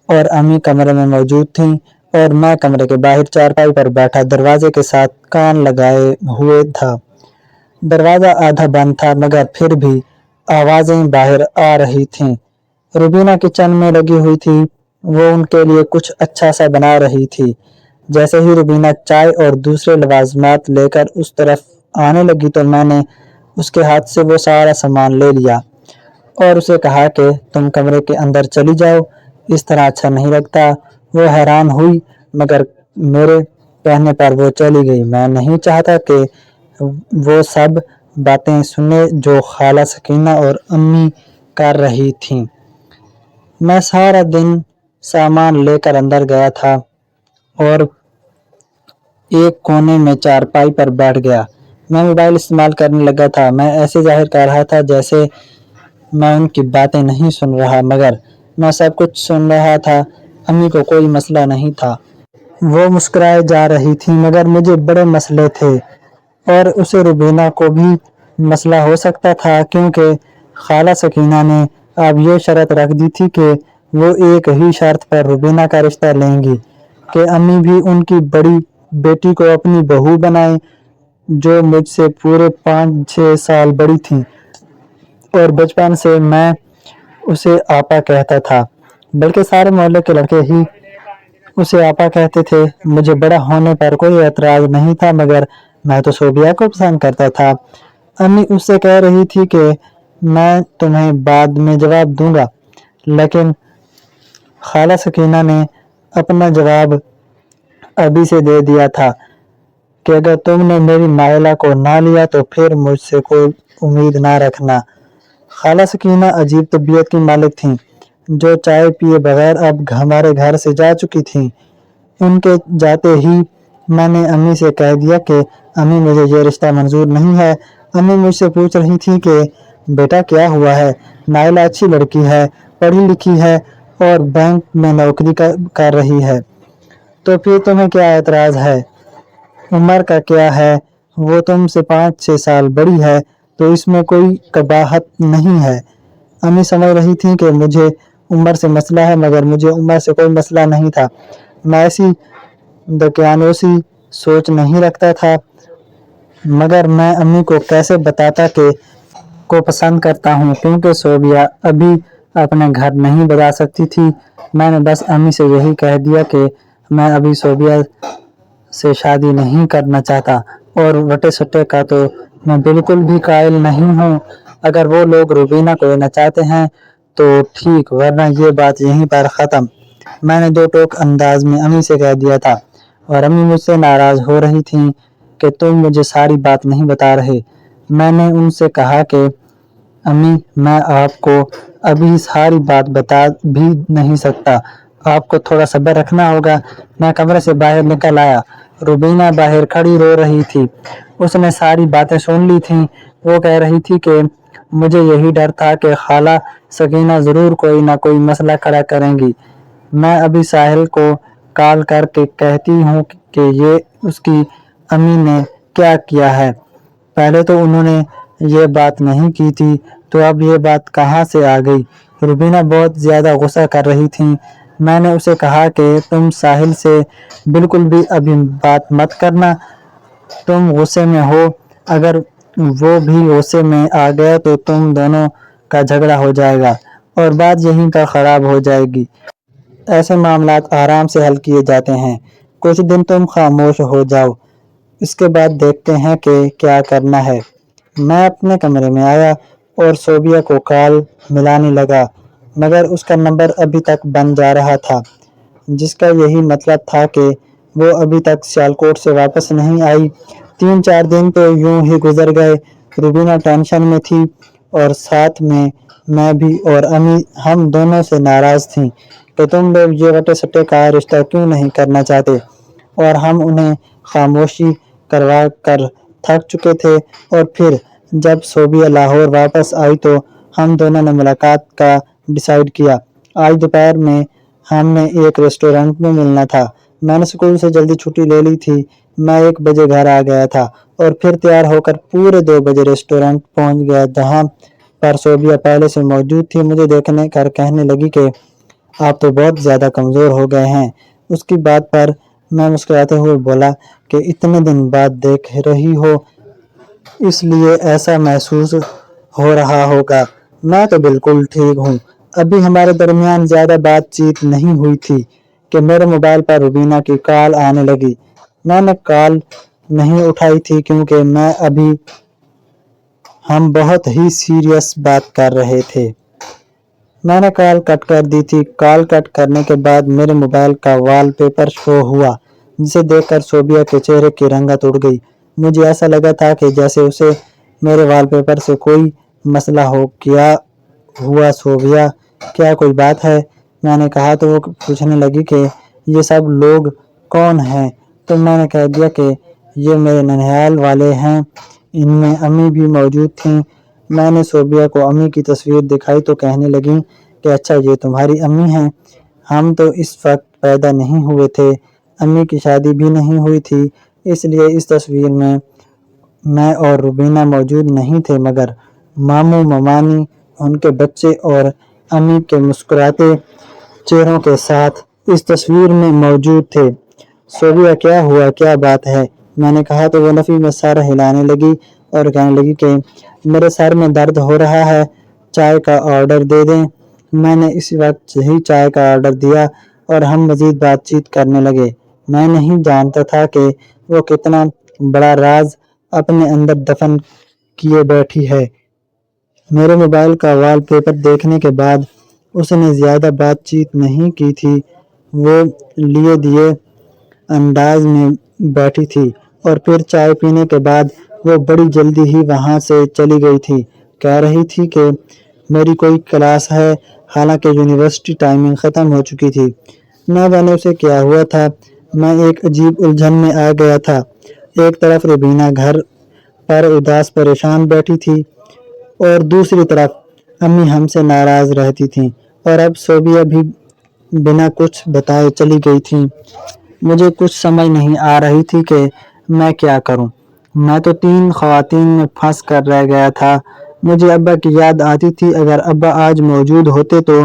اور امی کمرے میں موجود تھیں اور میں کمرے کے باہر چارپائی پر بیٹھا دروازے کے ساتھ کان لگائے ہوئے تھا۔ دروازہ آدھا بند تھا مگر پھر بھی آوازیں باہر آ رہی تھیں۔ روبینہ کچن میں لگی ہوئی تھی، وہ ان کے لیے کچھ اچھا سا بنا رہی تھی۔ جیسے ہی روبینہ چائے اور دوسرے لوازمات لے کر اس طرف آنے لگی تو میں نے اس کے ہاتھ سے وہ سارا سامان لے لیا اور اسے کہا کہ تم کمرے کے اندر چلی جاؤ، اس طرح اچھا نہیں لگتا۔ وہ حیران ہوئی مگر میرے کہنے پر وہ چلی گئی۔ میں نہیں چاہتا کہ وہ سب باتیں سنے جو خالہ سکینہ اور امی کر رہی تھیں۔ میں سارا دن سامان لے کر اندر گیا تھا اور ایک کونے میں چارپائی پر بیٹھ گیا۔ میں موبائل استعمال کرنے لگا تھا۔ میں ایسے ظاہر کر رہا تھا جیسے میں ان کی باتیں نہیں سن رہا، مگر میں سب کچھ سن رہا تھا۔ امی کو کوئی مسئلہ نہیں تھا۔ وہ مسکرائے جا رہی تھی مگر مجھے بڑے مسئلے تھے اور اسے روبینہ کو بھی مسئلہ ہو سکتا تھا، کیونکہ خالہ سکینہ نے اب یہ شرط رکھ دی تھی کہ وہ ایک ہی شرط پر روبینہ کا رشتہ لیں گی کہ امی بھی ان کی بڑی بیٹی کو اپنی بہو بنائیں، جو مجھ سے پورے 5-6 سال بڑی تھی اور بچپن سے میں اسے آپا کہتا تھا، بلکہ سارے محلے کے لڑکے ہی اسے آپا کہتے تھے۔ مجھے بڑا ہونے پر کوئی اعتراض نہیں تھا مگر میں تو صوبیہ کو پسند کرتا تھا۔ امی اس سے کہہ رہی تھی کہ میں تمہیں بعد میں جواب دوں گا، لیکن خالہ سکینہ نے اپنا جواب ابھی سے دے دیا تھا کہ اگر تم نے میری نائلہ کو نہ لیا تو پھر مجھ سے کوئی امید نہ رکھنا۔ خالہ سکینہ عجیب طبیعت کی مالک تھیں، جو چائے پیے بغیر اب ہمارے گھر سے جا چکی تھیں۔ ان کے جاتے ہی میں نے امی سے کہہ دیا کہ امی مجھے یہ رشتہ منظور نہیں ہے۔ امی مجھ سے پوچھ رہی تھی کہ بیٹا کیا ہوا ہے؟ نائلہ اچھی لڑکی ہے، پڑھی لکھی ہے اور بینک میں نوکری کر رہی ہے، تو پھر تمہیں کیا اعتراض ہے؟ عمر کا کیا ہے، وہ تم سے 5-6 سال بڑی ہے تو اس میں کوئی قباحت نہیں ہے۔ امی سمجھ رہی تھیں کہ مجھے عمر سے مسئلہ ہے مگر مجھے عمر سے کوئی مسئلہ نہیں تھا۔ میں ایسی دقیانوسی سوچ نہیں رکھتا تھا، مگر میں امی کو کیسے بتاتا کہ کو پسند کرتا ہوں، کیونکہ صوبیہ ابھی اپنے گھر نہیں بتا سکتی تھی۔ میں نے بس امی سے یہی کہہ دیا کہ میں ابھی صوبیہ سے شادی نہیں کرنا چاہتا اور وٹے سٹے کا تو میں بالکل بھی قائل نہیں ہوں۔ اگر وہ لوگ روبینہ کو لینا چاہتے ہیں تو ٹھیک، ورنہ یہ بات یہیں پر ختم۔ میں نے 2 ٹوک انداز میں امی سے کہہ دیا تھا اور امی مجھ سے ناراض ہو رہی تھیں کہ تم مجھے ساری بات نہیں بتا رہے۔ میں نے ان سے کہا کہ امی میں آپ کو ابھی ساری بات بتا بھی نہیں سکتا، آپ کو تھوڑا صبر رکھنا ہوگا۔ میں کمرے سے باہر نکل آیا۔ روبینہ باہر کھڑی رو رہی تھی۔ اس نے ساری باتیں سن لی تھیں۔ وہ کہہ رہی تھی کہ مجھے یہی ڈر تھا کہ خالہ سکینہ ضرور کوئی نہ کوئی مسئلہ کھڑا کریں گی۔ میں ابھی ساحل کو کال کر کے کہتی ہوں کہ یہ اس کی امی نے کیا کیا ہے۔ پہلے تو انہوں نے یہ بات نہیں کی تھی، تو اب یہ بات کہاں سے آ گئی؟ روبینہ بہت زیادہ غصہ کر رہی تھیں۔ میں نے اسے کہا کہ تم ساحل سے بالکل بھی ابھی بات مت کرنا، تم غصے میں ہو، اگر وہ بھی غصے میں آ گیا تو تم دونوں کا جھگڑا ہو جائے گا اور بات یہیں پر خراب ہو جائے گی۔ ایسے معاملات آرام سے حل کیے جاتے ہیں۔ کچھ دن تم خاموش ہو جاؤ، اس کے بعد دیکھتے ہیں کہ کیا کرنا ہے۔ میں اپنے کمرے میں آیا اور صوبیہ کو کال ملانے لگا، مگر اس کا نمبر ابھی تک بند جا رہا تھا، جس کا یہی مطلب تھا کہ وہ ابھی تک سیالکوٹ سے واپس نہیں آئی۔ 3-4 دن تو یوں ہی گزر گئے۔ روبینہ ٹینشن میں تھی اور ساتھ میں بھی، اور امی ہم دونوں سے ناراض تھیں کہ تم لوگ یہ وٹے سٹے کا رشتہ کیوں نہیں کرنا چاہتے، اور ہم انہیں خاموشی کروا کر تھک چکے تھے۔ اور پھر جب صوبیہ لاہور واپس آئی تو ہم دونوں نے ملاقات کا ڈیسائیڈ کیا۔ آج دوپہر میں ہم نے ایک ریسٹورنٹ میں ملنا تھا۔ میں نے اسکول سے جلدی چھٹی لے لی تھی۔ میں 1 بجے گھر آ گیا تھا اور پھر تیار ہو کر پورے 2 بجے ریسٹورنٹ پہنچ گیا جہاں پر صوبیہ پہلے سے موجود تھی۔ مجھے دیکھنے کر کہنے لگی کہ آپ تو بہت زیادہ کمزور ہو گئے ہیں۔ اس کی بات پر میں مسکراتے ہوئے بولا کہ اتنے دن بعد دیکھ رہی ہو اس لیے ایسا محسوس ہو رہا ہوگا۔ میں تو بالکل ٹھیک ہوں۔ ابھی ہمارے درمیان زیادہ بات چیت نہیں ہوئی تھی کہ میرے موبائل پر روبینہ کی کال آنے لگی۔ میں نے کال نہیں اٹھائی تھی کیونکہ ہم بہت ہی سیریس بات کر رہے تھے۔ میں نے کال کٹ کر دی تھی۔ کال کٹ کرنے کے بعد میرے موبائل کا وال پیپر شو ہوا جسے دیکھ کر صوبیہ کے چہرے کی رنگت اڑ گئی۔ مجھے ایسا لگا تھا کہ جیسے اسے میرے وال پیپر سے کوئی مسئلہ ہو۔ کیا ہوا صوبیہ، کیا کوئی بات ہے؟ میں نے کہا تو وہ پوچھنے لگی کہ یہ سب لوگ کون ہیں؟ تو میں نے کہہ دیا کہ یہ میرے ننیھال والے ہیں۔ ان میں امی بھی موجود تھیں۔ میں نے صوبیہ کو امی کی تصویر دکھائی تو کہنے لگیں کہ اچھا یہ تمہاری امی ہیں۔ ہم تو اس وقت پیدا نہیں ہوئے تھے، امی کی شادی بھی نہیں ہوئی تھی، اس لیے اس تصویر میں اور روبینہ موجود نہیں تھے، مگر ماموں ممانی، ان کے بچے اور امی کے مسکراتے چہروں کے ساتھ اس تصویر میں موجود تھے۔ صوبیہ کیا ہوا، کیا بات ہے؟ میں نے کہا تو وہ نفی میں سر ہلانے لگی اور کہنے لگی کہ میرے سر میں درد ہو رہا ہے، چائے کا آرڈر دے دیں۔ میں نے اسی وقت ہی چائے کا آرڈر دیا اور ہم مزید بات چیت کرنے لگے۔ میں نہیں جانتا تھا کہ وہ کتنا بڑا راز اپنے اندر دفن کیے بیٹھی ہے۔ میرے موبائل کا وال پیپر دیکھنے کے بعد اس نے زیادہ بات چیت نہیں کی تھی۔ وہ لیے دیے انداز میں بیٹھی تھی اور پھر چائے پینے کے بعد وہ بڑی جلدی ہی وہاں سے چلی گئی تھی۔ کہہ رہی تھی کہ میری کوئی کلاس ہے، حالانکہ یونیورسٹی ٹائمنگ ختم ہو چکی تھی۔ نہ جانے اسے کیا ہوا تھا۔ میں ایک عجیب الجھن میں آ گیا تھا۔ ایک طرف روبینہ گھر پر اداس پریشان بیٹھی تھی اور دوسری طرف امی ہم سے ناراض رہتی تھیں، اور اب صوبیہ بھی بنا کچھ بتائے چلی گئی تھی۔ مجھے کچھ سمجھ نہیں آ رہی تھی کہ میں کیا کروں۔ میں تو 3 خواتین میں پھنس کر رہ گیا تھا۔ مجھے ابا کی یاد آتی تھی۔ اگر ابا آج موجود ہوتے تو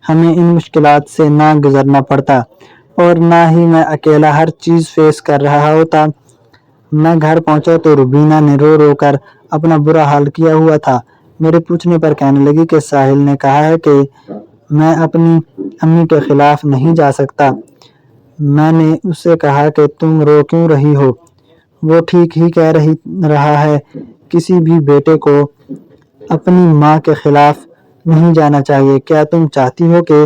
ہمیں ان مشکلات سے نہ گزرنا پڑتا اور نہ ہی میں اکیلا ہر چیز فیس کر رہا ہوتا۔ میں گھر پہنچا تو روبینہ نے رو رو کر اپنا برا حال کیا ہوا تھا۔ میرے پوچھنے پر کہنے لگی کہ ساحل نے کہا ہے کہ میں اپنی امی کے خلاف نہیں جا سکتا۔ میں نے اس سے کہا کہ تم رو کیوں رہی ہو؟ وہ ٹھیک ہی کہہ رہا ہے، کسی بھی بیٹے کو اپنی ماں کے خلاف نہیں جانا چاہیے۔ کیا تم چاہتی ہو کہ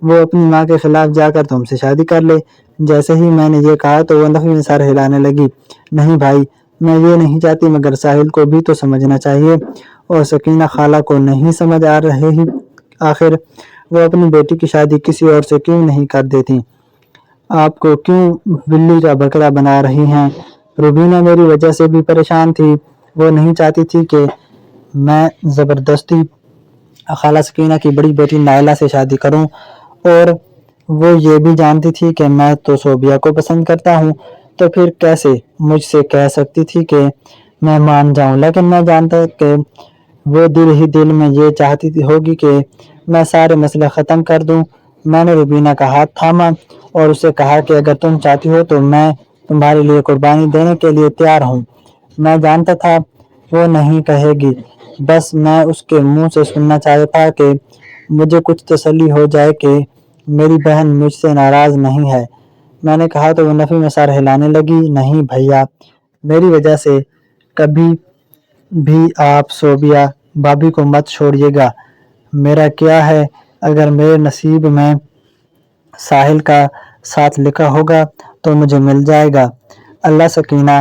وہ اپنی ماں کے خلاف جا کر تم سے شادی کر لے؟ جیسے ہی میں نے یہ کہا تو وہ نفی میں سر ہلانے لگی۔ نہیں بھائی، میں یہ نہیں چاہتی، مگر ساحل کو بھی تو سمجھنا چاہیے، اور سکینہ خالہ کو نہیں سمجھ آ رہی آخر وہ اپنی بیٹی کی شادی کسی اور سے کیوں نہیں کر دیتی؟ آپ کو کیوں بلی کا بکرا بنا رہی ہیں؟ روبینہ میری وجہ سے بھی پریشان تھی۔ وہ نہیں چاہتی تھی کہ میں زبردستی خالہ سکینہ کی بڑی بیٹی نائلہ سے شادی کروں، اور وہ یہ بھی جانتی تھی کہ میں تو صوبیہ کو پسند کرتا ہوں، تو پھر کیسے مجھ سے کہہ سکتی تھی کہ میں مان جاؤں؟ لیکن میں جانتا کہ وہ دل ہی دل میں یہ چاہتی ہوگی کہ میں سارے مسئلے ختم کر دوں۔ میں نے روبینہ کا ہاتھ تھاما اور اسے کہا کہ اگر تم چاہتی ہو تو میں تمہارے لیے قربانی دینے کے لیے تیار ہوں۔ میں جانتا تھا وہ نہیں کہے گی، بس میں اس کے منہ سے سننا چاہتا تھا کہ مجھے کچھ تسلی ہو جائے کہ میری بہن مجھ سے ناراض نہیں ہے۔ میں نے کہا تو وہ نفی میں سر ہلانے لگی۔ نہیں بھیا، میری وجہ سے کبھی بھی آپ صوبیہ بھابی کو مت چھوڑیے گا۔ میرا کیا ہے، اگر میرے نصیب میں ساحل کا ساتھ لکھا ہوگا تو تو مجھے مل جائے گا۔ اللہ سکینہ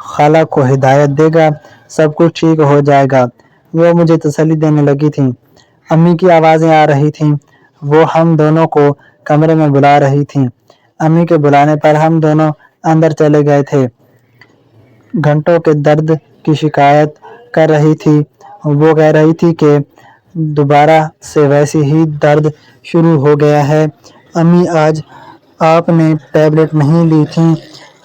خالہ کو ہدایت دے گا، سب کچھ ٹھیک ہو جائے گا۔ وہ مجھے تسلی دینے لگی تھیں۔ امی کی آوازیں آ رہی تھیں، وہ ہم دونوں کو کمرے میں بلا رہی تھیں۔ امی کے بلانے پر ہم دونوں اندر چلے گئے تھے۔ گھنٹوں کے درد کی شکایت کر رہی تھی۔ وہ کہہ رہی تھی کہ دوبارہ سے ویسی ہی درد شروع ہو گیا ہے۔ امی آج آپ نے ٹیبلٹ نہیں لی تھی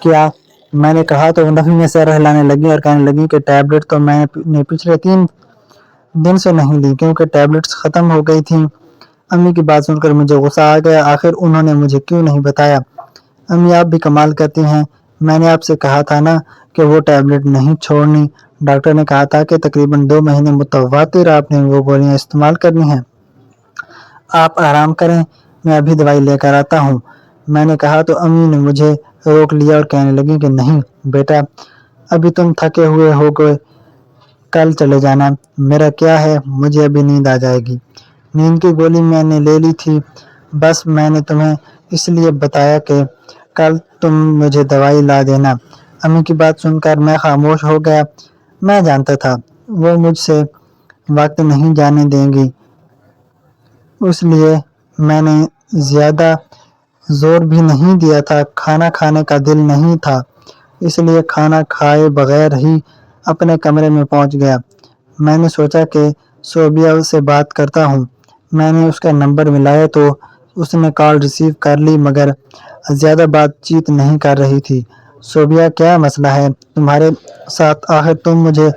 کیا؟ میں نے کہا تو نفی میں سر ہلانے لگی اور کہنے لگی کہ ٹیبلٹ تو میں نے پچھلے 3 دن سے نہیں لی کیونکہ ٹیبلٹس ختم ہو گئی تھیں۔ امی کی بات سن کر مجھے غصہ آ گیا، آخر انہوں نے مجھے کیوں نہیں بتایا؟ امی آپ بھی کمال کرتی ہیں، میں نے آپ سے کہا تھا نا کہ وہ ٹیبلٹ نہیں چھوڑنی۔ ڈاکٹر نے کہا تھا کہ تقریباً 2 مہینے متواتر آپ نے وہ گولیاں استعمال کرنی ہیں۔ آپ آرام کریں، میں ابھی دوائی لے کر آتا ہوں۔ میں نے کہا تو امی نے مجھے روک لیا اور کہنے لگی کہ نہیں بیٹا، ابھی تم تھکے ہوئے ہو گے، کل چلے جانا۔ میرا کیا ہے، مجھے ابھی نیند آ جائے گی۔ نیند کی گولی میں نے لے لی تھی، بس میں نے تمہیں اس لیے بتایا کہ کل تم مجھے دوائی لا دینا۔ امی کی بات سن کر میں خاموش ہو گیا۔ میں جانتا تھا وہ مجھ سے وقت نہیں جانے دیں گی، اس لیے میں نے زیادہ زور بھی نہیں دیا تھا۔ کھانا کھانے کا دل نہیں تھا، اس لیے کھانا کھائے بغیر ہی اپنے کمرے میں پہنچ گیا۔ میں نے سوچا کہ صوبیہ سے بات کرتا ہوں۔ میں نے اس کا نمبر ملایا تو اس نے کال ریسیو کر لی مگر زیادہ بات چیت نہیں کر رہی تھی۔ صوبیہ کیا مسئلہ ہے تمہارے ساتھ؟ آخر تم مجھے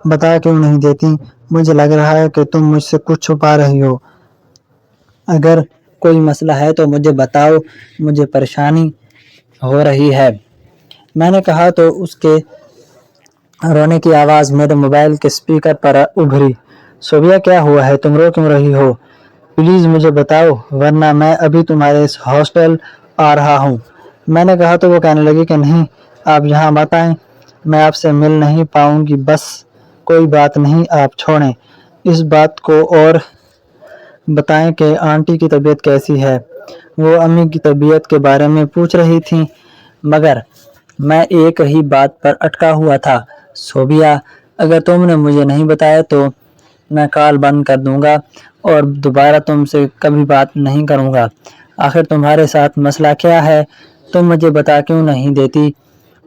بتا کیوں نہیں دیتی؟ مجھے لگ رہا ہے کہ تم مجھ سے کچھ چھپا رہی ہو۔ اگر کوئی مسئلہ ہے تو مجھے بتاؤ، مجھے پریشانی ہو رہی ہے۔ میں نے کہا تو اس کے رونے کی آواز میرے موبائل کے سپیکر پر ابھری۔ صوبیہ کیا ہوا ہے، تم رو کیوں رہی ہو؟ پلیز مجھے بتاؤ ورنہ میں ابھی تمہارے اس ہاسٹل آ رہا ہوں۔ میں نے کہا تو وہ کہنے لگی کہ نہیں آپ یہاں مت آئیں، میں آپ سے مل نہیں پاؤں گی۔ بس کوئی بات نہیں، آپ چھوڑیں اس بات کو اور بتائیں کہ آنٹی کی طبیعت کیسی ہے۔ وہ امی کی طبیعت کے بارے میں پوچھ رہی تھیں مگر میں ایک ہی بات پر اٹکا ہوا تھا۔ صوبیہ اگر تم نے مجھے نہیں بتایا تو میں کال بند کر دوں گا اور دوبارہ تم سے کبھی بات نہیں کروں گا۔ آخر تمہارے ساتھ مسئلہ کیا ہے، تم مجھے بتا کیوں نہیں دیتی؟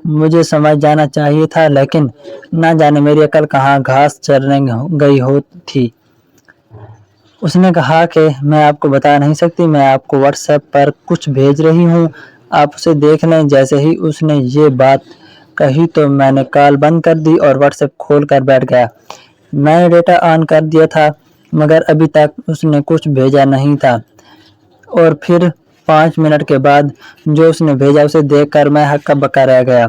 مجھے سمجھ جانا چاہیے تھا لیکن نہ جانے میری عقل کہاں گھاس چرنے گئی ہو تھی۔ اس نے کہا کہ میں آپ کو بتا نہیں سکتی، میں آپ کو واٹس ایپ پر کچھ بھیج رہی ہوں، آپ اسے دیکھ لیں۔ جیسے ہی اس نے یہ بات کہی تو میں نے کال بند کر دی اور واٹس ایپ کھول کر بیٹھ گیا۔ میں نے ڈیٹا آن کر دیا تھا مگر ابھی تک اس نے کچھ بھیجا نہیں تھا اور پھر 5 منٹ کے بعد جو اس نے بھیجا اسے دیکھ کر میں ہکا بکا رہ گیا۔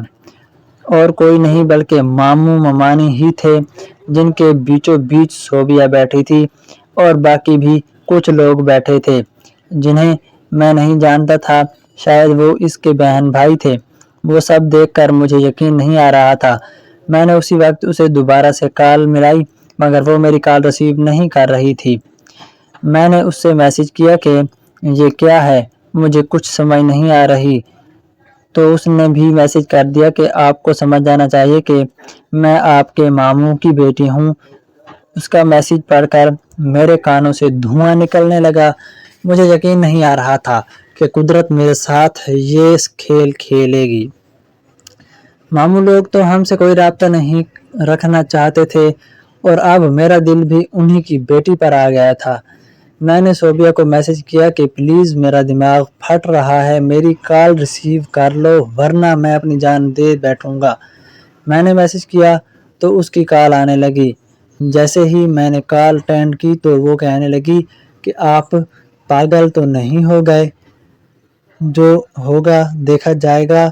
اور کوئی نہیں بلکہ ماموں ممانی ہی تھے جن کے بیچوں بیچ صوبیہ بیٹھی تھی اور باقی بھی کچھ لوگ بیٹھے تھے جنہیں میں نہیں جانتا تھا، شاید وہ اس کے بہن بھائی تھے۔ وہ سب دیکھ کر مجھے یقین نہیں آ رہا تھا۔ میں نے اسی وقت اسے دوبارہ سے کال ملائی مگر وہ میری کال ریسیو نہیں کر رہی تھی۔ میں نے اس سے میسج کیا کہ یہ کیا ہے، مجھے کچھ سمجھ نہیں آ رہی، تو اس نے بھی میسج کر دیا کہ آپ کو سمجھ جانا چاہیے کہ میں آپ کے ماموں کی بیٹی ہوں۔ اس کا میسج پڑھ کر میرے کانوں سے دھواں نکلنے لگا۔ مجھے یقین نہیں آ رہا تھا کہ قدرت میرے ساتھ یہ کھیل کھیلے گی۔ ماموں لوگ تو ہم سے کوئی رابطہ نہیں رکھنا چاہتے تھے اور اب میرا دل بھی انہی کی بیٹی پر آ گیا تھا۔ میں نے صوبیہ کو میسج کیا کہ پلیز میرا دماغ پھٹ رہا ہے، میری کال ریسیو کر لو ورنہ میں اپنی جان دے بیٹھوں گا۔ میں نے میسج کیا تو اس کی کال آنے لگی۔ جیسے ہی میں نے کال اٹینڈ کی تو وہ کہنے لگی کہ آپ پاگل تو نہیں ہو گئے، جو ہوگا دیکھا جائے گا،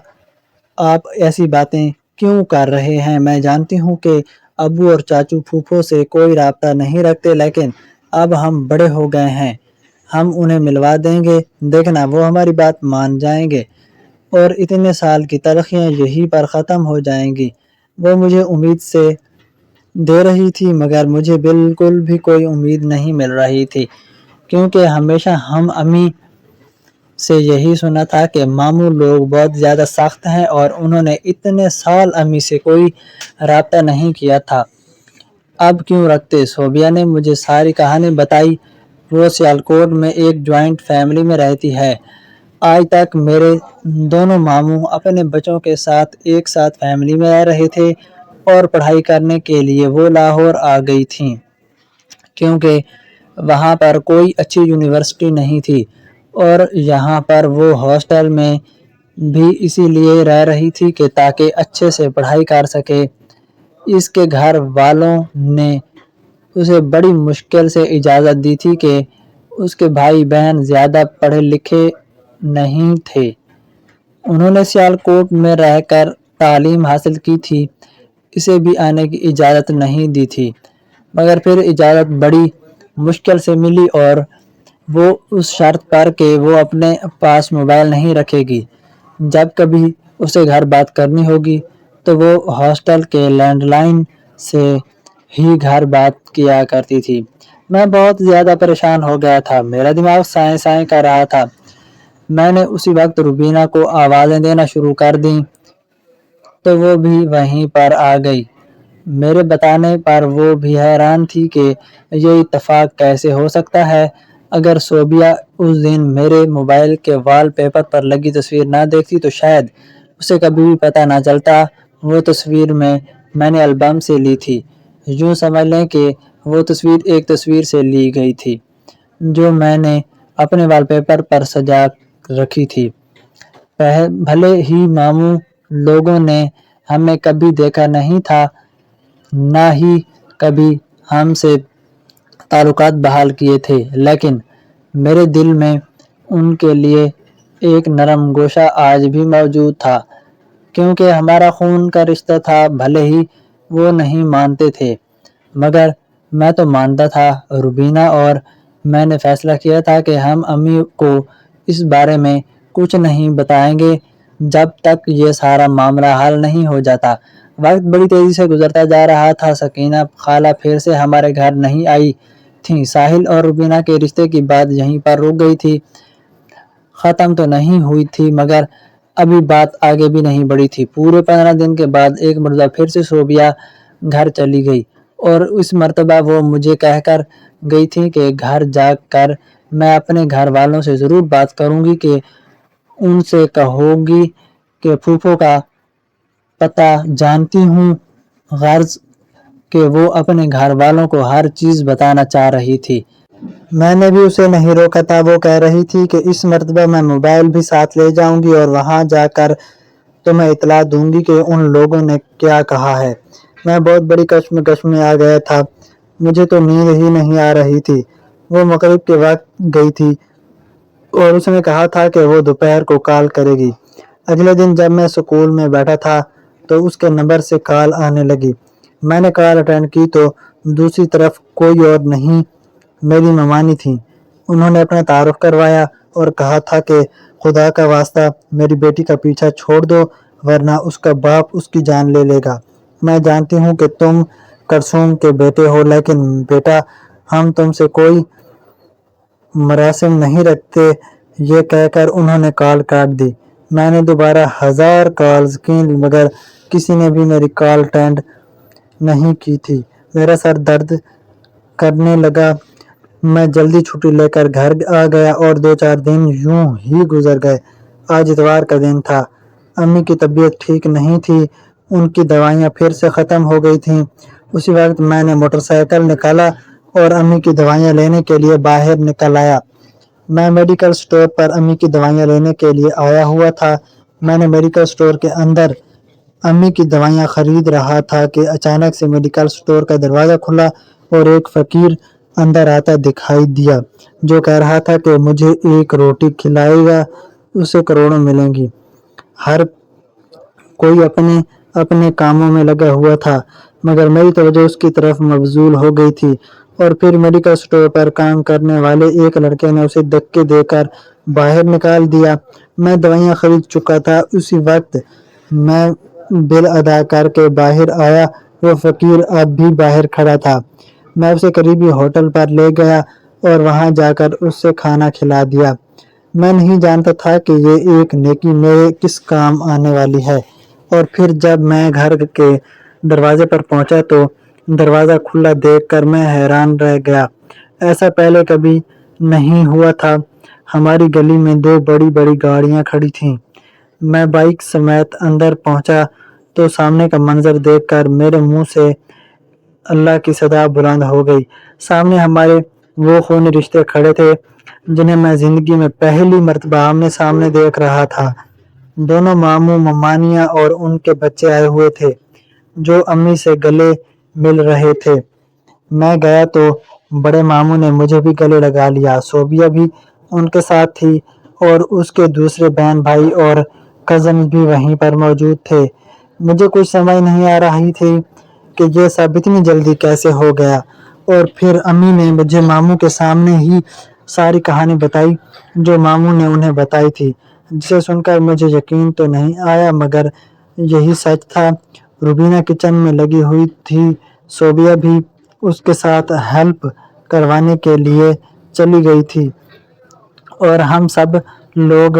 آپ ایسی باتیں کیوں کر رہے ہیں؟ میں جانتی ہوں کہ ابو اور چاچو پھوپھو سے کوئی رابطہ نہیں رکھتے لیکن اب ہم بڑے ہو گئے ہیں، ہم انہیں ملوا دیں گے، دیکھنا وہ ہماری بات مان جائیں گے اور اتنے سال کی تلخیاں یہیں پر ختم ہو جائیں گی۔ وہ مجھے امید سے دے رہی تھی مگر مجھے بالکل بھی کوئی امید نہیں مل رہی تھی کیونکہ ہمیشہ ہم امی سے یہی سنا تھا کہ ماموں لوگ بہت زیادہ سخت ہیں اور انہوں نے اتنے سال امی سے کوئی رابطہ نہیں کیا تھا۔ اب کیوں رکھتے؟ صوبیہ نے مجھے ساری کہانی بتائی۔ وہ سیالکوٹ میں ایک جوائنٹ فیملی میں رہتی ہے۔ آج تک میرے دونوں ماموں اپنے بچوں کے ساتھ ایک ساتھ فیملی میں رہ رہے تھے اور پڑھائی کرنے کے لیے وہ لاہور آ گئی تھیں کیونکہ وہاں پر کوئی اچھی یونیورسٹی نہیں تھی، اور یہاں پر وہ ہاسٹل میں بھی اسی لیے رہ رہی تھی کہ تاکہ اچھے سے پڑھائی کر سکے۔ اس کے گھر والوں نے اسے بڑی مشکل سے اجازت دی تھی کہ اس کے بھائی بہن زیادہ پڑھے لکھے نہیں تھے۔ انہوں نے سیالکوٹ میں رہ کر تعلیم حاصل کی تھی، اسے بھی آنے کی اجازت نہیں دی تھی، مگر پھر اجازت بڑی مشکل سے ملی، اور وہ اس شرط پر کہ وہ اپنے پاس موبائل نہیں رکھے گی۔ جب کبھی اسے گھر بات کرنی ہوگی تو وہ ہاسٹل کے لینڈ لائن سے ہی گھر بات کیا کرتی تھی۔ میں بہت زیادہ پریشان ہو گیا تھا، میرا دماغ سائیں سائیں کر رہا تھا۔ میں نے اسی وقت روبینہ کو آوازیں دینا شروع کر دیں تو وہ بھی وہیں پر آ گئی۔ میرے بتانے پر وہ بھی حیران تھی کہ یہ اتفاق کیسے ہو سکتا ہے۔ اگر صوبیہ اس دن میرے موبائل کے وال پیپر پر لگی تصویر نہ دیکھتی تو شاید اسے کبھی بھی پتہ نہ چلتا۔ وہ تصویر میں نے البم سے لی تھی۔ یوں سمجھ لیں کہ وہ تصویر ایک تصویر سے لی گئی تھی جو میں نے اپنے وال پیپر پر سجا رکھی تھی۔ بھلے ہی ماموں لوگوں نے ہمیں کبھی دیکھا نہیں تھا، نہ ہی کبھی ہم سے تعلقات بحال کیے تھے، لیکن میرے دل میں ان کے لیے ایک نرم گوشہ آج بھی موجود تھا، کیونکہ ہمارا خون کا رشتہ تھا۔ بھلے ہی وہ نہیں مانتے تھے، مگر میں تو مانتا تھا۔ روبینہ اور میں نے فیصلہ کیا تھا کہ ہم امی کو اس بارے میں کچھ نہیں بتائیں گے جب تک یہ سارا معاملہ حل نہیں ہو جاتا۔ وقت بڑی تیزی سے گزرتا جا رہا تھا۔ سکینہ خالہ پھر سے ہمارے گھر نہیں آئی تھیں۔ ساحل اور روبینہ کے رشتے کی بات یہیں پر رک گئی تھی، ختم تو نہیں ہوئی تھی، مگر ابھی بات آگے بھی نہیں بڑھی تھی۔ پورے 15 دن کے بعد ایک مرتبہ پھر سے صوبیہ گھر چلی گئی، اور اس مرتبہ وہ مجھے کہہ کر گئی تھی کہ گھر جا کر میں اپنے گھر والوں سے ضرور بات کروں گی، کہ ان سے کہوں گی کہ پھوپھو کا پتہ جانتی ہوں، غرض کہ وہ اپنے گھر والوں کو ہر چیز بتانا چاہ رہی تھی۔ میں نے بھی اسے نہیں روکا تھا۔ وہ کہہ رہی تھی کہ اس مرتبہ میں موبائل بھی ساتھ لے جاؤں گی اور وہاں جا کر تمہیں اطلاع دوں گی کہ ان لوگوں نے کیا کہا ہے۔ میں بہت بڑی کشمکش میں آ گیا تھا، مجھے تو نیند ہی نہیں آ رہی تھی۔ وہ مغرب کے وقت گئی تھی اور اس نے کہا تھا کہ وہ دوپہر کو کال کرے گی۔ اگلے دن جب میں سکول میں بیٹھا تھا تو اس کے نمبر سے کال آنے لگی۔ میں نے کال اٹینڈ کی تو دوسری طرف کوئی اور نہیں، میری ممانی تھیں۔ انہوں نے اپنا تعارف کروایا اور کہا تھا کہ خدا کا واسطہ میری بیٹی کا پیچھا چھوڑ دو، ورنہ اس کا باپ اس کی جان لے لے گا۔ میں جانتی ہوں کہ تم کلثوم کے بیٹے ہو، لیکن بیٹا ہم تم سے کوئی مراسم نہیں رکھتے۔ یہ کہہ کر انہوں نے کال کاٹ دی۔ میں نے دوبارہ 1000 کالز کی مگر کسی نے بھی میری کال اٹینڈ نہیں کی تھی۔ میرا سر درد کرنے لگا۔ میں جلدی چھٹی لے کر گھر آ گیا اور 2-4 دن یوں ہی گزر گئے۔ آج اتوار کا دن تھا۔ امی کی طبیعت ٹھیک نہیں تھی، ان کی دوائیاں پھر سے ختم ہو گئی تھیں۔ اسی وقت میں نے موٹر سائیکل نکالا اور امی کی دوائیاں لینے کے لیے باہر نکل آیا۔ میں میڈیکل سٹور پر امی کی دوائیاں لینے کے لیے آیا ہوا تھا۔ میں نے میڈیکل سٹور کے اندر امی کی دوائیاں خرید رہا تھا کہ اچانک سے میڈیکل سٹور کا دروازہ کھلا اور ایک فقیر اندر آتا دکھائی دیا جو کہہ رہا تھا کہ مجھے ایک روٹی کھلائے گا، اسے کروڑوں ملیں گی۔ ہر کوئی اپنے اپنے کاموں میں لگا ہوا تھا، مگر میری توجہ اس کی طرف مبذول ہو گئی تھی، اور پھر میڈیکل سٹور پر کام کرنے والے ایک لڑکے نے اسے دھکے دے کر باہر نکال دیا۔ میں دوائیاں خرید چکا تھا۔ اسی وقت میں بل ادا کر کے باہر آیا، وہ فقیر اب بھی باہر کھڑا تھا۔ میں اسے قریبی ہوٹل پر لے گیا اور وہاں جا کر اسے کھانا کھلا دیا۔ میں نہیں جانتا تھا کہ یہ ایک نیکی میرے کس کام آنے والی ہے۔ اور پھر جب میں گھر کے دروازے پر پہنچا تو دروازہ کھلا دیکھ کر میں حیران رہ گیا۔ ایسا پہلے کبھی نہیں ہوا تھا۔ ہماری گلی میں 2 بڑی بڑی گاڑیاں کھڑی تھیں۔ میں بائک سمیت اندر پہنچا تو سامنے کا منظر دیکھ کر میرے منہ سے اللہ کی صدا بلند ہو گئی۔ سامنے ہمارے وہ خونی رشتے کھڑے تھے جنہیں میں زندگی میں پہلی مرتبہ آمنے سامنے دیکھ رہا تھا۔ دونوں ماموں ممانیاں اور ان کے بچے آئے ہوئے تھے جو امی سے گلے مل رہے تھے۔ میں گیا تو بڑے ماموں نے مجھے بھی گلے لگا لیا۔ صوبیہ بھی ان کے ساتھ تھی اور اس کے دوسرے بہن بھائی اور کزنز بھی وہیں پر موجود تھے۔ مجھے کچھ سمجھ نہیں آ رہی تھی کہ یہ سب اتنی جلدی کیسے ہو گیا۔ اور پھر امی نے مجھے ماموں کے سامنے ہی ساری کہانی بتائی جو ماموں نے انہیں بتائی تھی، جسے سن کر مجھے یقین تو نہیں آیا مگر یہی سچ تھا۔ روبینہ کچن میں لگی ہوئی تھی، صوبیہ بھی اس کے ساتھ ہیلپ کروانے کے لیے چلی گئی تھی اور ہم سب لوگ